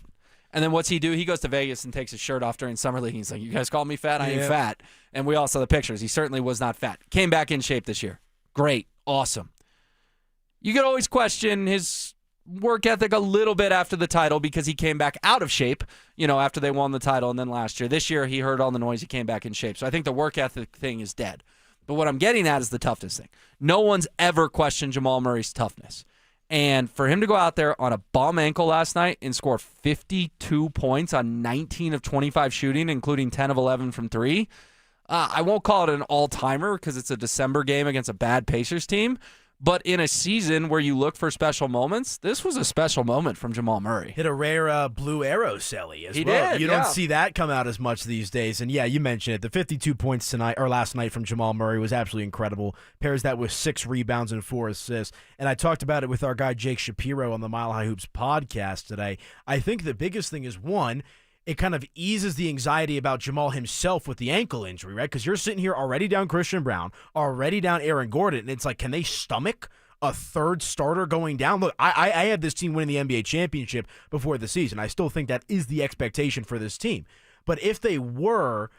And then what's he do? He goes to Vegas and takes his shirt off during Summer League. He's like, you guys call me fat? I ain't fat. And we all saw the pictures. He certainly was not fat. Came back in shape this year. Great. Awesome. You could always question his work ethic a little bit after the title because he came back out of shape, you know, after they won the title and then last year. This year, he heard all the noise. He came back in shape. So I think the work ethic thing is dead. But what I'm getting at is the toughness thing. No one's ever questioned Jamal Murray's toughness. And for him to go out there on a bum ankle last night and score 52 points on 19 of 25 shooting, including 10 of 11 from three, I won't call it an all-timer because it's a December game against a bad Pacers team. But in a season where you look for special moments, this was a special moment from Jamal Murray. Hit a rare blue arrow celly as well. Did, you don't see that come out as much these days. And yeah, you mentioned it. The 52 points tonight or last night from Jamal Murray was absolutely incredible. Pairs that with 6 rebounds and 4 assists. And I talked about it with our guy Jake Shapiro on the Mile High Hoops podcast today. I think the biggest thing is, one, it kind of eases the anxiety about Jamal himself with the ankle injury, right? Because you're sitting here already down Christian Brown, already down Aaron Gordon, and it's like, can they stomach a third starter going down? Look, I had this team winning the NBA championship before the season. I still think that is the expectation for this team. But if they were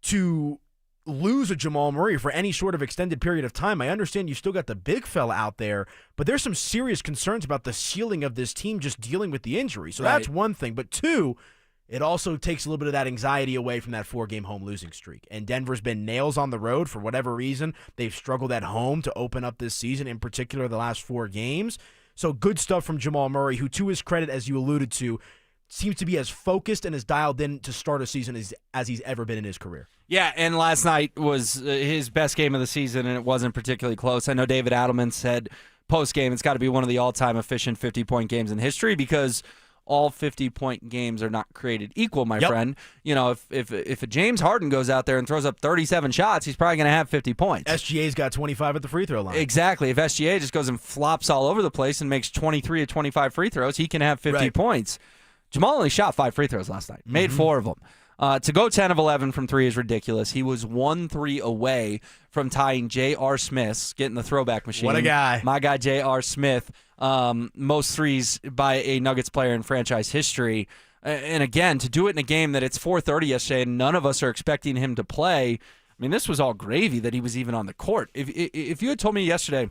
to lose a Jamal Murray for any sort of extended period of time, I understand you still got the big fella out there, but there's some serious concerns about the ceiling of this team just dealing with the injury. So that's one thing. But two, it also takes a little bit of that anxiety away from that 4-game home losing streak. And Denver's been nails on the road for whatever reason. They've struggled at home to open up this season, in particular the last 4 games. So good stuff from Jamal Murray, who, to his credit, as you alluded to, seems to be as focused and as dialed in to start a season as he's ever been in his career. Yeah, and last night was his best game of the season, and it wasn't particularly close. I know David Adelman said post-game it's got to be one of the all-time efficient 50-point games in history because all 50-point games are not created equal, my friend. You know, if a James Harden goes out there and throws up 37 shots, he's probably going to have 50 points. SGA's got 25 at the free throw line. Exactly. If SGA just goes and flops all over the place and makes 23 of 25 free throws, he can have 50 points. Jamal only shot 5 free throws last night. Made 4 of them. To go 10 of 11 from 3 is ridiculous. He was 1 3 away from tying J.R. Smith, getting the throwback machine. What a guy. My guy J.R. Smith, most threes by a Nuggets player in franchise history. And again, to do it in a game that it's 4:30 yesterday and none of us are expecting him to play, I mean, this was all gravy that he was even on the court. If you had told me yesterday,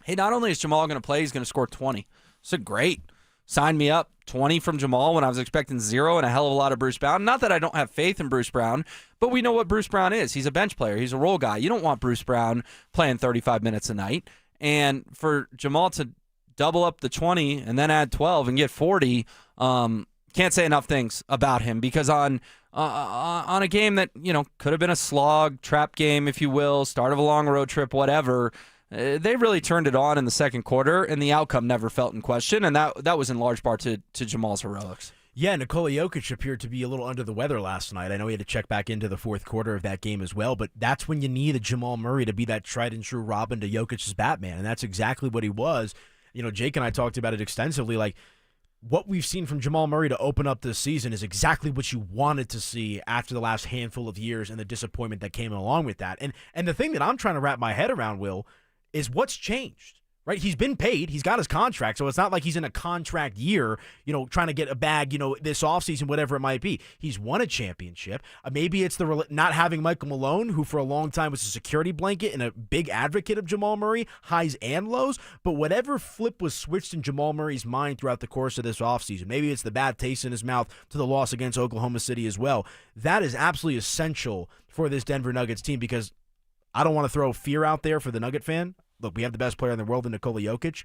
hey, not only is Jamal going to play, he's going to score 20. I said, great. Sign me up. 20 from Jamal when I was expecting 0 and a hell of a lot of Bruce Brown. Not that I don't have faith in Bruce Brown, but we know what Bruce Brown is. He's a bench player. He's a role guy. You don't want Bruce Brown playing 35 minutes a night. And for Jamal to double up the 20 and then add 12 and get 40, can't say enough things about him because on a game that, you know, could have been a slog, trap game, if you will, start of a long road trip, whatever, they really turned it on in the second quarter, and the outcome never felt in question, and that was in large part to Jamal's heroics. Yeah, Nikola Jokic appeared to be a little under the weather last night. I know he had to check back into the fourth quarter of that game as well, but that's when you need a Jamal Murray to be that tried-and-true Robin to Jokic's Batman, and that's exactly what he was. You know, Jake and I talked about it extensively, like, what we've seen from Jamal Murray to open up this season is exactly what you wanted to see after the last handful of years and the disappointment that came along with that. And the thing that I'm trying to wrap my head around, Will, is what's changed, right? He's been paid. He's got his contract, so it's not like he's in a contract year, you know, trying to get a bag, you know, this offseason, whatever it might be. He's won a championship. Maybe it's the not having Michael Malone, who for a long time was a security blanket and a big advocate of Jamal Murray, highs and lows, but whatever flip was switched in Jamal Murray's mind throughout the course of this offseason, maybe it's the bad taste in his mouth to the loss against Oklahoma City as well. That is absolutely essential for this Denver Nuggets team because I don't want to throw fear out there for the Nugget fan. Look, we have the best player in the world in Nikola Jokic.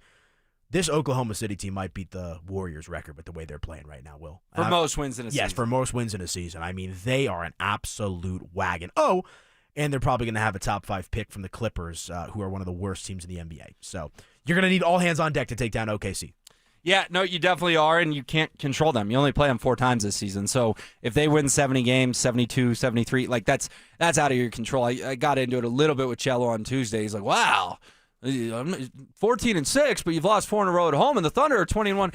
This Oklahoma City team might beat the Warriors record with the way they're playing right now, Will. For most wins in a season. Yes, for most wins in a season. I mean, they are an absolute wagon. Oh, and they're probably going to have a top 5 pick from the Clippers, who are one of the worst teams in the NBA. So you're going to need all hands on deck to take down OKC. Yeah, no, you definitely are, and you can't control them. You only play them 4 times this season. So if they win 70 games, 72, 73, like that's out of your control. I got into it a little bit with Cello on Tuesday. He's like, wow, 14-6, but you've lost 4 in a row at home, and the Thunder are 20-1.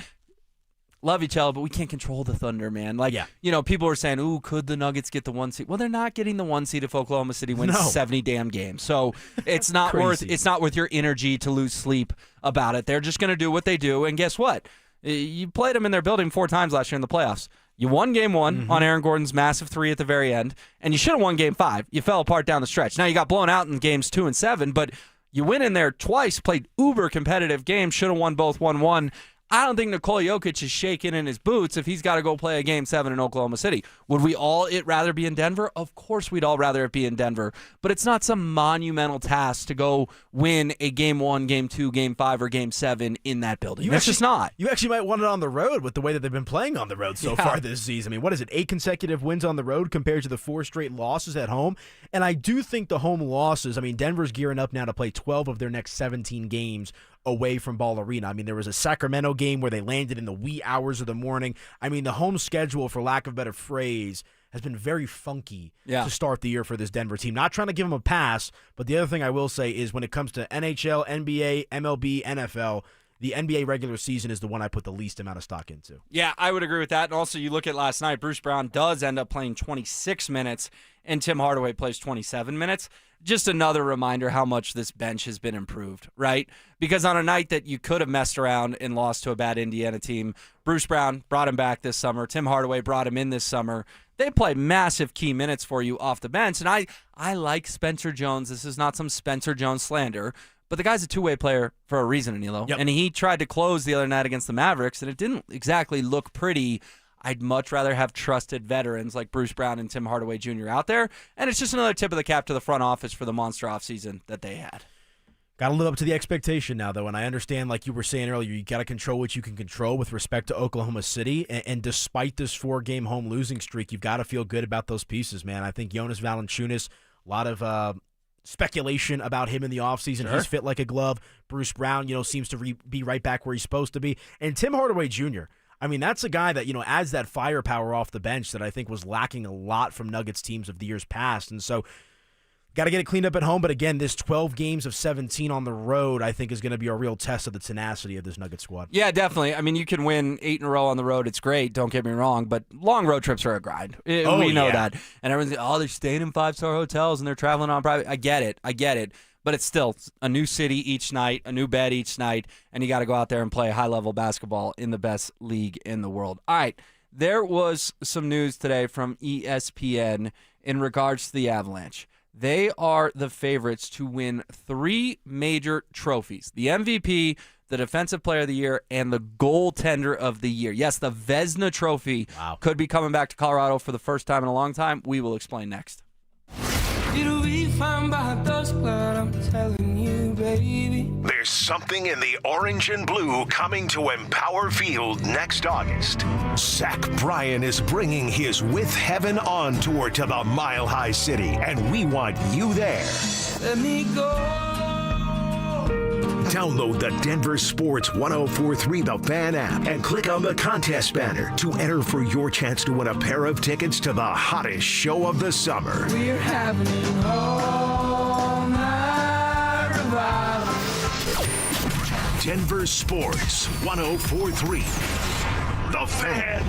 Love you, Cello, but we can't control the Thunder, man. Like, people are saying, ooh, could the Nuggets get the 1 seed? Well, they're not getting the 1 seed if Oklahoma City wins 70 damn games. So it's not worth your energy to lose sleep about it. They're just going to do what they do, and guess what? You played them in their building 4 times last year in the playoffs. You won game 1 on Aaron Gordon's massive 3 at the very end, and you should have won game 5. You fell apart down the stretch. Now you got blown out in games 2 and 7, but you went in there twice, played uber competitive games, should have won both 1-1. I don't think Nikola Jokic is shaking in his boots if he's got to go play a Game 7 in Oklahoma City. Would we all rather be in Denver? Of course we'd all rather it be in Denver. But it's not some monumental task to go win a Game 1, Game 2, Game 5, or Game 7 in that building. It's just not. You actually might want it on the road with the way that they've been playing on the road so far this season. I mean, what is it, 8 consecutive wins on the road compared to the 4 straight losses at home? And I do think the home losses, I mean, Denver's gearing up now to play 12 of their next 17 games away from Ball Arena. I mean, there was a Sacramento game where they landed in the wee hours of the morning. I mean, the home schedule, for lack of a better phrase, has been very funky to start the year for this Denver team. Not trying to give them a pass, but the other thing I will say is when it comes to NHL, NBA, MLB, NFL, the NBA regular season is the one I put the least amount of stock into. Yeah, I would agree with that. And also, you look at last night, Bruce Brown does end up playing 26 minutes, and Tim Hardaway plays 27 minutes. Just another reminder how much this bench has been improved, right? Because on a night that you could have messed around and lost to a bad Indiana team, Bruce Brown brought him back this summer. Tim Hardaway brought him in this summer. They play massive key minutes for you off the bench. And I like Spencer Jones. This is not some Spencer Jones slander. But the guy's a two-way player for a reason, Anilo. And he tried to close the other night against the Mavericks, and it didn't exactly look pretty. I'd much rather have trusted veterans like Bruce Brown and Tim Hardaway Jr. out there. And it's just another tip of the cap to the front office for the monster offseason that they had. Got to live up to the expectation now, though. And I understand, like you were saying earlier, you got to control what you can control with respect to Oklahoma City. And despite this 4-game home losing streak, you've got to feel good about those pieces, man. I think Jonas Valanciunas, a lot of speculation about him in the offseason. Sure. He's fit like a glove. Bruce Brown, seems to be right back where he's supposed to be. And Tim Hardaway Jr., I mean, that's a guy that, adds that firepower off the bench that I think was lacking a lot from Nuggets teams of the years past. And so, got to get it cleaned up at home. But again, this 12 games of 17 on the road, I think, is going to be a real test of the tenacity of this Nuggets squad. Yeah, definitely. I mean, you can win 8 in a row on the road. It's great. Don't get me wrong. But long road trips are a grind. We know that. And everyone's like, they're staying in 5-star hotels and they're traveling on private. I get it. But it's still a new city each night, a new bed each night, and you got to go out there and play high-level basketball in the best league in the world. All right, there was some news today from ESPN in regards to the Avalanche. They are the favorites to win 3 major trophies: the MVP, the Defensive Player of the Year, and the Goaltender of the Year. Yes, the Vezina Trophy could be coming back to Colorado for the first time in a long time. We will explain next. It'll be fine by dusk, but I'm telling you, baby. There's something in the orange and blue coming to Empower Field next August. Zach Bryan is bringing his With Heaven On tour to the Mile High City, and we want you there. Let me go. Download the Denver Sports 1043 The Fan app and click on the contest banner to enter for your chance to win a pair of tickets to the hottest show of the summer. We're having an all-night revival. Denver Sports 1043 The Fan.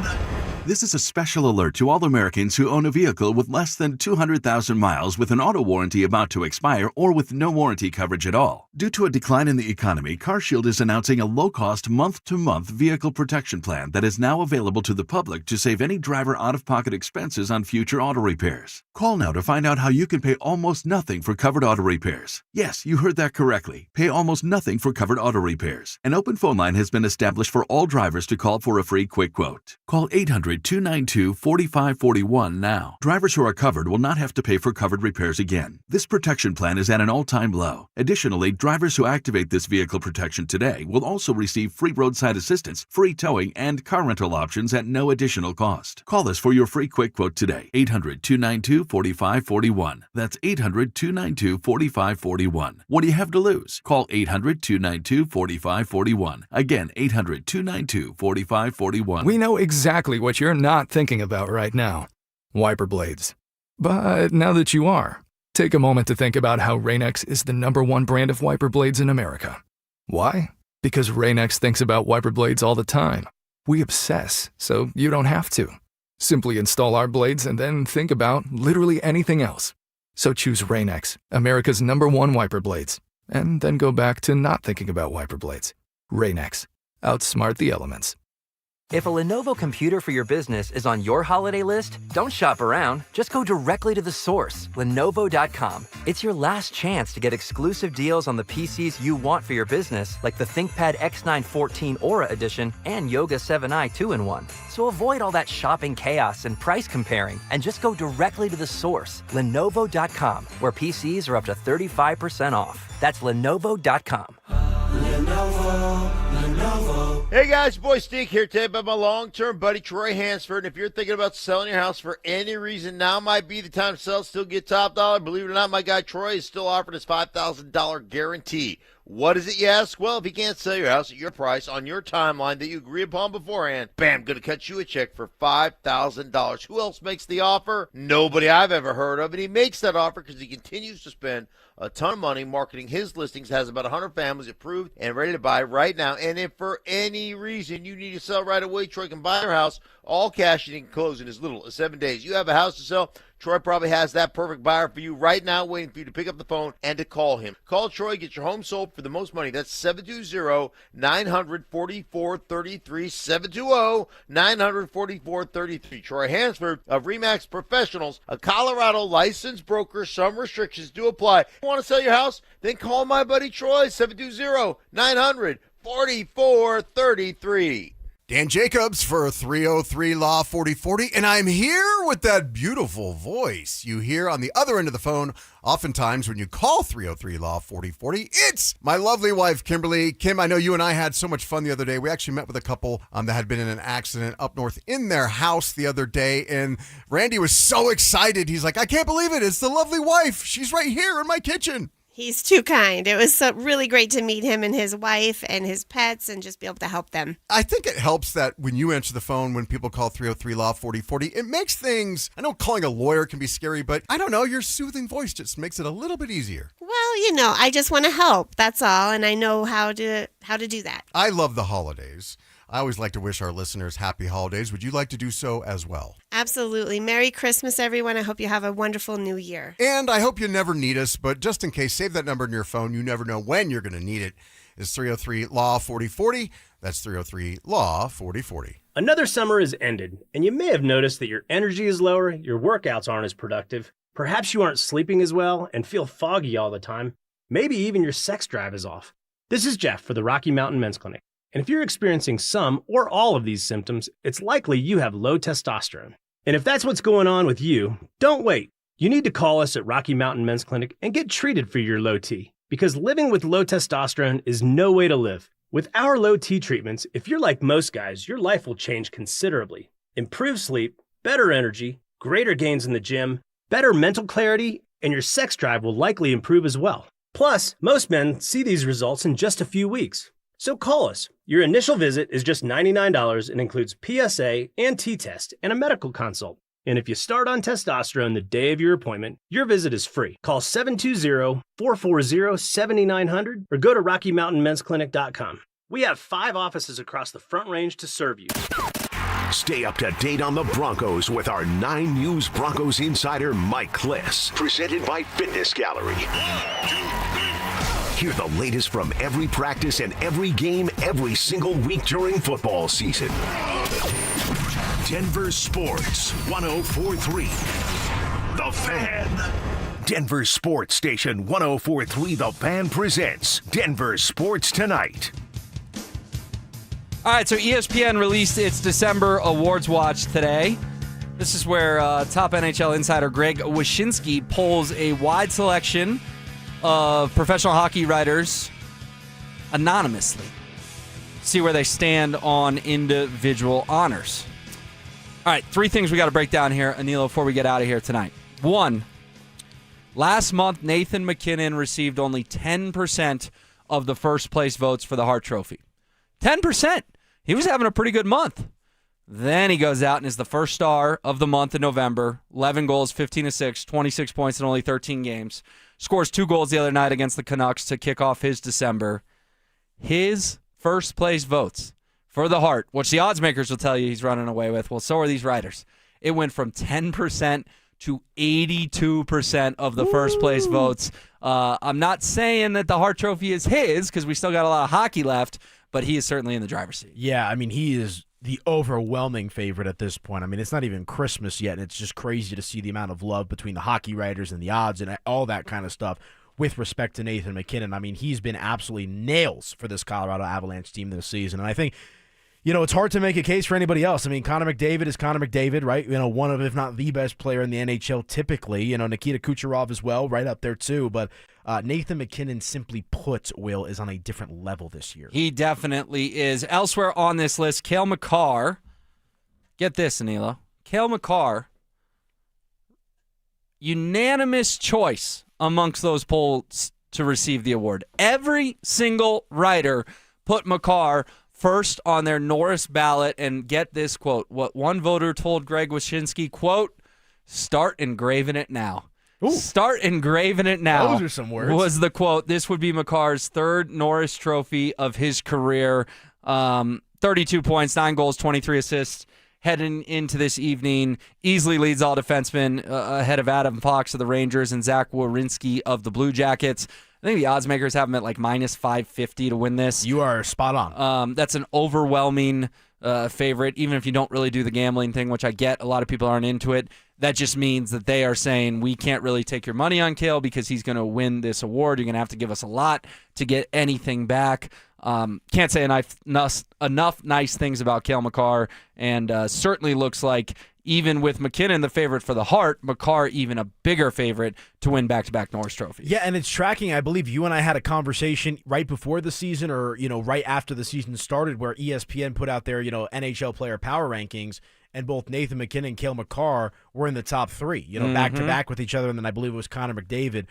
This is a special alert to all Americans who own a vehicle with less than 200,000 miles with an auto warranty about to expire or with no warranty coverage at all. Due to a decline in the economy, CarShield is announcing a low-cost month-to-month vehicle protection plan that is now available to the public to save any driver out-of-pocket expenses on future auto repairs. Call now to find out how you can pay almost nothing for covered auto repairs. Yes, you heard that correctly. Pay almost nothing for covered auto repairs. An open phone line has been established for all drivers to call for a free quick quote. Call 800-292-4541 now. Drivers who are covered will not have to pay for covered repairs again. This protection plan is at an all-time low. Additionally, drivers Drivers who activate this vehicle protection today will also receive free roadside assistance, free towing, and car rental options at no additional cost. Call us for your free quick quote today. 800-292-4541. That's 800-292-4541. What do you have to lose? Call 800-292-4541. Again, 800-292-4541. We know exactly what you're not thinking about right now. Wiper blades. But now that you are, take a moment to think about how Rain-X is the #1 brand of wiper blades in America. Why? Because Rain-X thinks about wiper blades all the time. We obsess, so you don't have to. Simply install our blades and then think about literally anything else. So choose Rain-X, America's #1 wiper blades, and then go back to not thinking about wiper blades. Rain-X. Outsmart the elements. If a Lenovo computer for your business is on your holiday list, don't shop around. Just go directly to the source, Lenovo.com. It's your last chance to get exclusive deals on the PCs you want for your business, like the ThinkPad X9 14 Aura Edition and Yoga 7i 2-in-1. So avoid all that shopping chaos and price comparing, and just go directly to the source, Lenovo.com, where PCs are up to 35% off. That's Lenovo.com. Hey guys, boy Steve here today about my long-term buddy Troy Hansford. And if you're thinking about selling your house for any reason, now might be the time to sell, still get top dollar. Believe it or not, my guy Troy is still offering his $5,000 guarantee. What is it, you ask? Well, if he can't sell your house at your price on your timeline that you agree upon beforehand, bam, going to cut you a check for $5,000. Who else makes the offer? Nobody I've ever heard of. And he makes that offer because he continues to spend a ton of money marketing his listings, has about 100 families approved and ready to buy right now. And if for any reason you need to sell right away, Troy can buy your house, all cash, and he can close in as little as 7 days. You have a house to sell, Troy probably has that perfect buyer for you right now, waiting for you to pick up the phone and to call him. Call Troy, get your home sold for the most money. That's 720-900-4433, 720-900-4433. Troy Hansford of RE/MAX Professionals, a Colorado licensed broker. Some restrictions do apply. You want to sell your house? Then call my buddy Troy, 720-900-4433. Dan Jacobs for 303 Law 4040, and I'm here with that beautiful voice you hear on the other end of the phone oftentimes when you call 303 Law 4040. It's my lovely wife, Kimberly. Kim, I know you and I had so much fun the other day. We actually met with a couple that had been in an accident up north in their house the other day, and Randy was so excited. He's like, I can't believe it. It's the lovely wife. She's right here in my kitchen. He's too kind. It was really great to meet him and his wife and his pets and just be able to help them. I think it helps that when you answer the phone, when people call 303 Law 4040, it makes things, I know calling a lawyer can be scary, but I don't know, your soothing voice just makes it a little bit easier. Well, I just want to help. That's all. And I know how to do that. I love the holidays. I always like to wish our listeners happy holidays. Would you like to do so as well? Absolutely. Merry Christmas, everyone. I hope you have a wonderful new year. And I hope you never need us, but just in case, save that number in your phone. You never know when you're going to need it. It's 303 Law 4040. That's 303 Law 4040. Another summer is ended, and you may have noticed that your energy is lower, your workouts aren't as productive, perhaps you aren't sleeping as well and feel foggy all the time. Maybe even your sex drive is off. This is Jeff for the Rocky Mountain Men's Clinic. And if you're experiencing some or all of these symptoms, it's likely you have low testosterone. And if that's what's going on with you, don't wait. You need to call us at Rocky Mountain Men's Clinic and get treated for your low T. Because living with low testosterone is no way to live. With our low T treatments, if you're like most guys, your life will change considerably. Improved sleep, better energy, greater gains in the gym, better mental clarity, and your sex drive will likely improve as well. Plus, most men see these results in just a few weeks. So call us. Your initial visit is just $99 and includes PSA and T-test and a medical consult. And if you start on testosterone the day of your appointment, your visit is free. Call 720-440-7900 or go to RockyMountainMen'sClinic.com. We have 5 offices across the Front Range to serve you. Stay up to date on the Broncos with our 9 News Broncos insider, Mike Kliss. Presented by Fitness Gallery. Hear the latest from every practice and every game every single week during football season. Denver Sports 104.3. The Fan. Denver Sports Station 104.3 The Fan presents Denver Sports Tonight. All right, so ESPN released its December Awards Watch today. This is where top NHL insider Greg Wyshynski pulls a wide selection of professional hockey writers anonymously. See where they stand on individual honors. All right, 3 things we got to break down here, Anilo, before we get out of here tonight. 1, last month, Nathan MacKinnon received only 10% of the first place votes for the Hart Trophy. 10%. He was having a pretty good month. Then he goes out and is the first star of the month in November. 11 goals, 15 assists, 26 points in only 13 games. Scores 2 goals the other night against the Canucks to kick off his December. His first place votes for the Hart, which the odds makers will tell you he's running away with. Well, so are these writers. It went from 10% to 82% of the first place votes. I'm not saying that the Hart Trophy is his because we still got a lot of hockey left, but he is certainly in the driver's seat. Yeah, I mean, he is the overwhelming favorite at this point. I mean, it's not even Christmas yet, and it's just crazy to see the amount of love between the hockey writers and the odds and all that kind of stuff with respect to Nathan MacKinnon. I mean, he's been absolutely nails for this Colorado Avalanche team this season, and I think, you know, it's hard to make a case for anybody else. I mean, Connor McDavid is Connor McDavid, right? You know, one of, if not the best player in the NHL typically. You know, Nikita Kucherov as well, right up there too, but Nathan MacKinnon, simply put, Will, is on a different level this year. He definitely is. Elsewhere on this list, Cale Makar. Get this, Anilo. Cale Makar, unanimous choice amongst those polls to receive the award. Every single writer put Makar first on their Norris ballot, and get this quote. What one voter told Greg Wyshynski, quote, "Start engraving it now." Ooh. Start engraving it now. Those are some words. Was the quote. This would be Makar's 3rd Norris Trophy of his career. 32 points, 9 goals, 23 assists. Heading into this evening, easily leads all defensemen ahead of Adam Fox of the Rangers and Zach Werenski of the Blue Jackets. I think the odds makers have him at like minus 550 to win this. You are spot on. That's an overwhelming favorite, even if you don't really do the gambling thing, which I get. A lot of people aren't into it. That just means that they are saying we can't really take your money on Cale because he's going to win this award. You're going to have to give us a lot to get anything back. Can't say enough nice things about Cale Makar, and certainly looks like even with MacKinnon the favorite for the Hart, Makar even a bigger favorite to win back-to-back Norris trophies. Yeah, and it's tracking. I believe you and I had a conversation right before the season, or right after the season started, where ESPN put out their NHL player power rankings, and both Nathan MacKinnon and Cale Makar were in the top 3, back-to-back with each other. And then I believe it was Connor McDavid,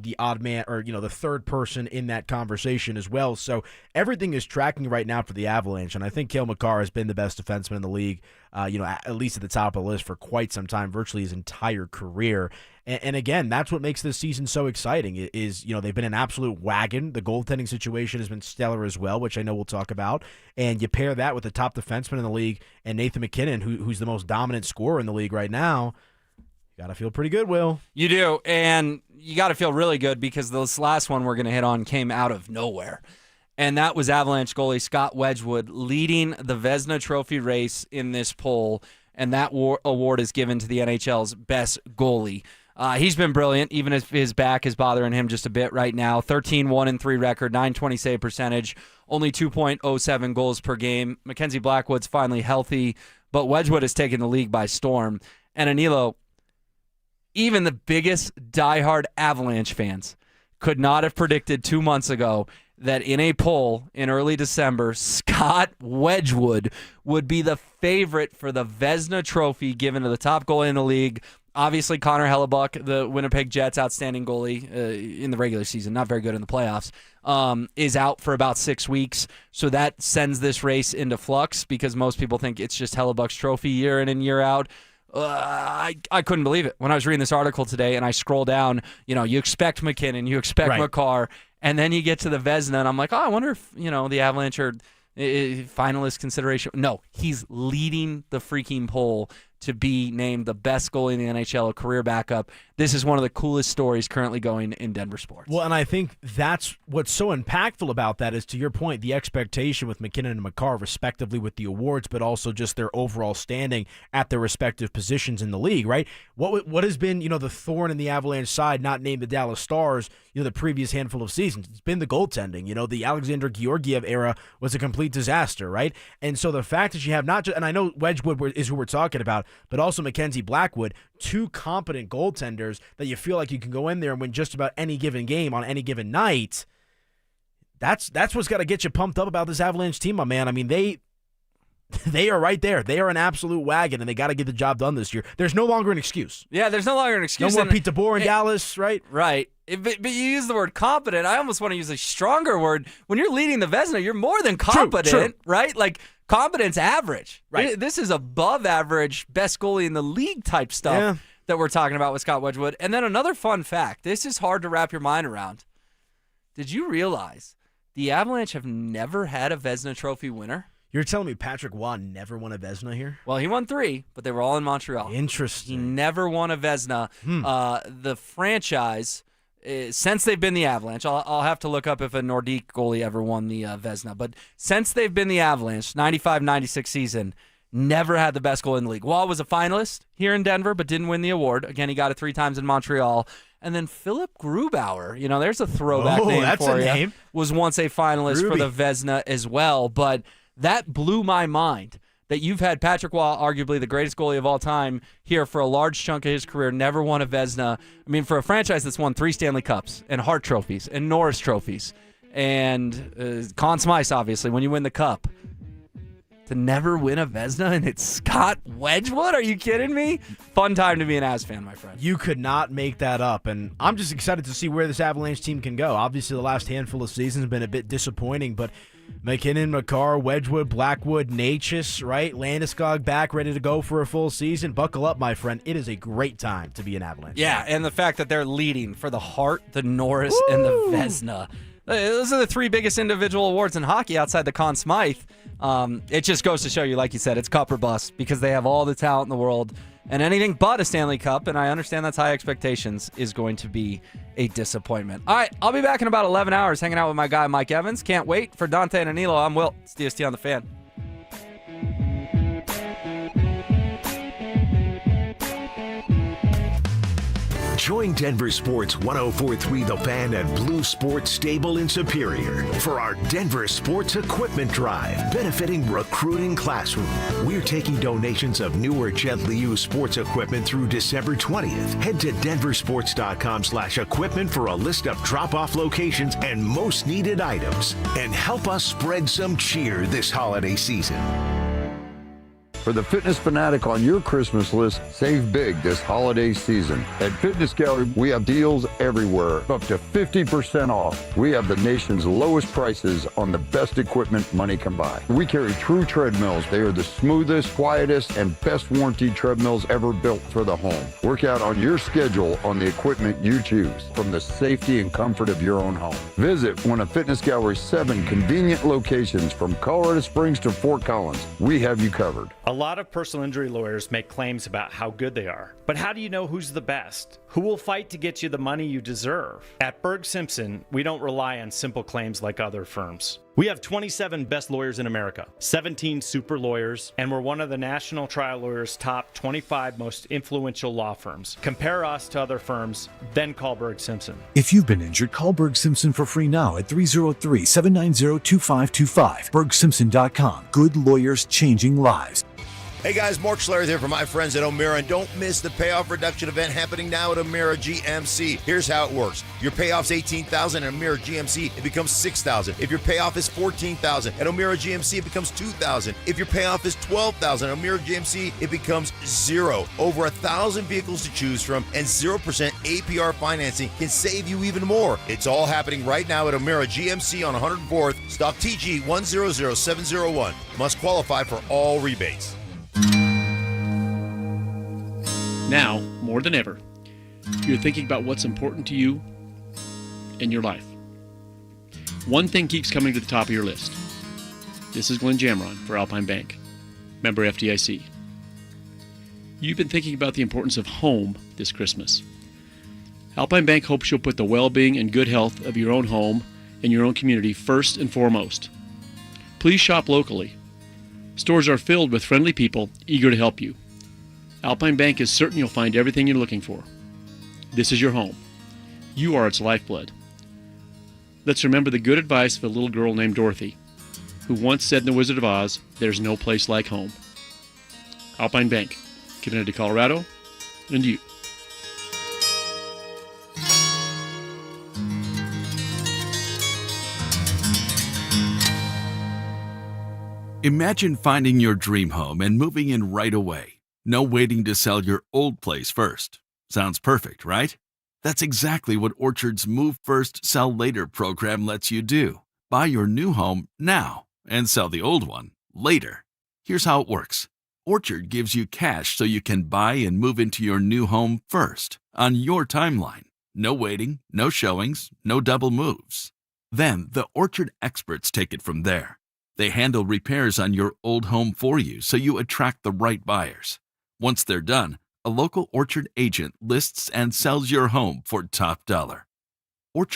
the odd man, or, the third person in that conversation as well. So everything is tracking right now for the Avalanche. And I think Cale Makar has been the best defenseman in the league, at least at the top of the list for quite some time, virtually his entire career. And again, that's what makes this season so exciting is, they've been an absolute wagon. The goaltending situation has been stellar as well, which I know we'll talk about. And you pair that with the top defenseman in the league and Nathan MacKinnon, who's the most dominant scorer in the league right now. You got to feel pretty good, Will. You do, and you got to feel really good because this last one we're going to hit on came out of nowhere. And that was Avalanche goalie Scott Wedgwood leading the Vezina Trophy race in this poll, and that award is given to the NHL's best goalie. He's been brilliant, even if his back is bothering him just a bit right now. 13-1-3 record, .920 save percentage, only 2.07 goals per game. Mackenzie Blackwood's finally healthy, but Wedgwood has taken the league by storm. And Anilo, even the biggest diehard Avalanche fans could not have predicted 2 months ago that in a poll in early December, Scott Wedgwood would be the favorite for the Vezina Trophy given to the top goalie in the league. Obviously, Connor Hellebuck, the Winnipeg Jets' outstanding goalie in the regular season, not very good in the playoffs, is out for about 6 weeks. So that sends this race into flux because most people think it's just Hellebuck's trophy year in and year out. I couldn't believe it when I was reading this article today, and I scroll down. You expect MacKinnon, you expect Makar, and then you get to the Vezina, and I'm like, I wonder if the Avalanche are finalist consideration. No, he's leading the freaking poll to be named the best goalie in the NHL, a career backup. This is one of the coolest stories currently going in Denver sports. Well, and I think that's what's so impactful about that is, to your point, the expectation with MacKinnon and Makar, respectively, with the awards, but also just their overall standing at their respective positions in the league, right? What has been, the thorn in the Avalanche side, not named the Dallas Stars, the previous handful of seasons? It's been the goaltending. The Alexander Georgiev era was a complete disaster, right? And so the fact that you have not just, and I know Wedgwood is who we're talking about, but also Mackenzie Blackwood, two competent goaltenders that you feel like you can go in there and win just about any given game on any given night. That's what's got to get you pumped up about this Avalanche team, my man. I mean, they are right there. They are an absolute wagon, and they got to get the job done this year. There's no longer an excuse. Yeah, there's no longer an excuse. No more Pete DeBoer in Dallas, right? Right. But you use the word competent. I almost want to use a stronger word. When you're leading the Vezina, you're more than competent, true. right? Like, competence average. Right. This is above average, best goalie in the league type stuff that we're talking about with Scott Wedgwood. And then another fun fact. This is hard to wrap your mind around. Did you realize the Avalanche have never had a Vezina Trophy winner? You're telling me Patrick Waugh never won a Vezina here? Well, he won 3, but they were all in Montreal. Interesting. He never won a Vezina. The franchise, since they've been the Avalanche, I'll have to look up if a Nordique goalie ever won the Vezina, but since they've been the Avalanche, 95-96 season, never had the best goal in the league. Waugh was a finalist here in Denver, but didn't win the award. Again, he got it 3 times in Montreal. And then Philip Grubauer, there's a throwback name that's for a you, name. was once a finalist for the Vezina as well, but that blew my mind that you've had Patrick Waugh, arguably the greatest goalie of all time, here for a large chunk of his career, never won a Vezina. I mean, for a franchise that's won 3 Stanley Cups and Hart trophies and Norris trophies and Conn Smythe, obviously, when you win the Cup, to never win a Vezina, and it's Scott Wedgwood? Are you kidding me? Fun time to be an Avs fan, my friend. You could not make that up, and I'm just excited to see where this Avalanche team can go. Obviously, the last handful of seasons have been a bit disappointing, but McKinnon, Makar, Wedgwood, Blackwood, Natchez, right? Landeskog back, ready to go for a full season. Buckle up, my friend. It is a great time to be an Avalanche. Yeah, and the fact that they're leading for the Hart, the Norris, and the Vezina. Those are the 3 biggest individual awards in hockey outside the Conn Smythe. It just goes to show you, like you said, it's cup or bust because they have all the talent in the world. And anything but a Stanley Cup, and I understand that's high expectations, is going to be a disappointment. All right, I'll be back in about 11 hours hanging out with my guy, Mike Evans. Can't wait. For Dante and Anilo, I'm Wilt. It's DST on the Fan. Join Denver Sports 104.3 The Fan and Blue Sports Stable in Superior for our Denver Sports Equipment Drive, benefiting Recruiting Classroom. We're taking donations of new or gently used sports equipment through December 20th. Head to denversports.com/equipment for a list of drop-off locations and most needed items. And help us spread some cheer this holiday season. For the fitness fanatic on your Christmas list, save big this holiday season. At Fitness Gallery, we have deals everywhere, up to 50% off. We have the nation's lowest prices on the best equipment money can buy. We carry true treadmills. They are the smoothest, quietest, and best warranty treadmills ever built for the home. Work out on your schedule on the equipment you choose, from the safety and comfort of your own home. Visit one of Fitness Gallery's 7 convenient locations from Colorado Springs to Fort Collins. We have you covered. A lot of personal injury lawyers make claims about how good they are. But how do you know who's the best? Who will fight to get you the money you deserve? At Berg Simpson, we don't rely on simple claims like other firms. We have 27 best lawyers in America, 17 super lawyers, and we're one of the National Trial Lawyers' top 25 most influential law firms. Compare us to other firms, then call Berg Simpson. If you've been injured, call Berg Simpson for free now at 303-790-2525. BergSimpson.com. Good lawyers changing lives. Hey guys, Mark Schlereth here from my friends at O'Meara, and don't miss the payoff reduction event happening now at O'Meara GMC. Here's how it works. Your payoff's $18,000 at O'Meara GMC, it becomes $6,000. If your payoff is $14,000 at O'Meara GMC, it becomes $2,000. If your payoff is $12,000 at O'Meara GMC, it becomes $0. Over 1,000 vehicles to choose from, and 0% APR financing can save you even more. It's all happening right now at O'Meara GMC on 104th, stock TG 100701. Must qualify for all rebates. Now, more than ever, you're thinking about what's important to you in your life. One thing keeps coming to the top of your list. This is Glenn Jamron for Alpine Bank, member FDIC. You've been thinking about the importance of home this Christmas. Alpine Bank hopes you'll put the well-being and good health of your own home and your own community first and foremost. Please shop locally. Stores are filled with friendly people eager to help you. Alpine Bank is certain you'll find everything you're looking for. This is your home. You are its lifeblood. Let's remember the good advice of a little girl named Dorothy, who once said in The Wizard of Oz, "There's no place like home." Alpine Bank, Kennedy, Colorado, and you. Imagine finding your dream home and moving in right away. No waiting to sell your old place first. Sounds perfect, right? That's exactly what Orchard's Move First, Sell Later program lets you do. Buy your new home now and sell the old one later. Here's how it works. Orchard gives you cash so you can buy and move into your new home first, on your timeline. No waiting, no showings, no double moves. Then the Orchard experts take it from there. They handle repairs on your old home for you so you attract the right buyers. Once they're done, a local Orchard agent lists and sells your home for top dollar. Orchard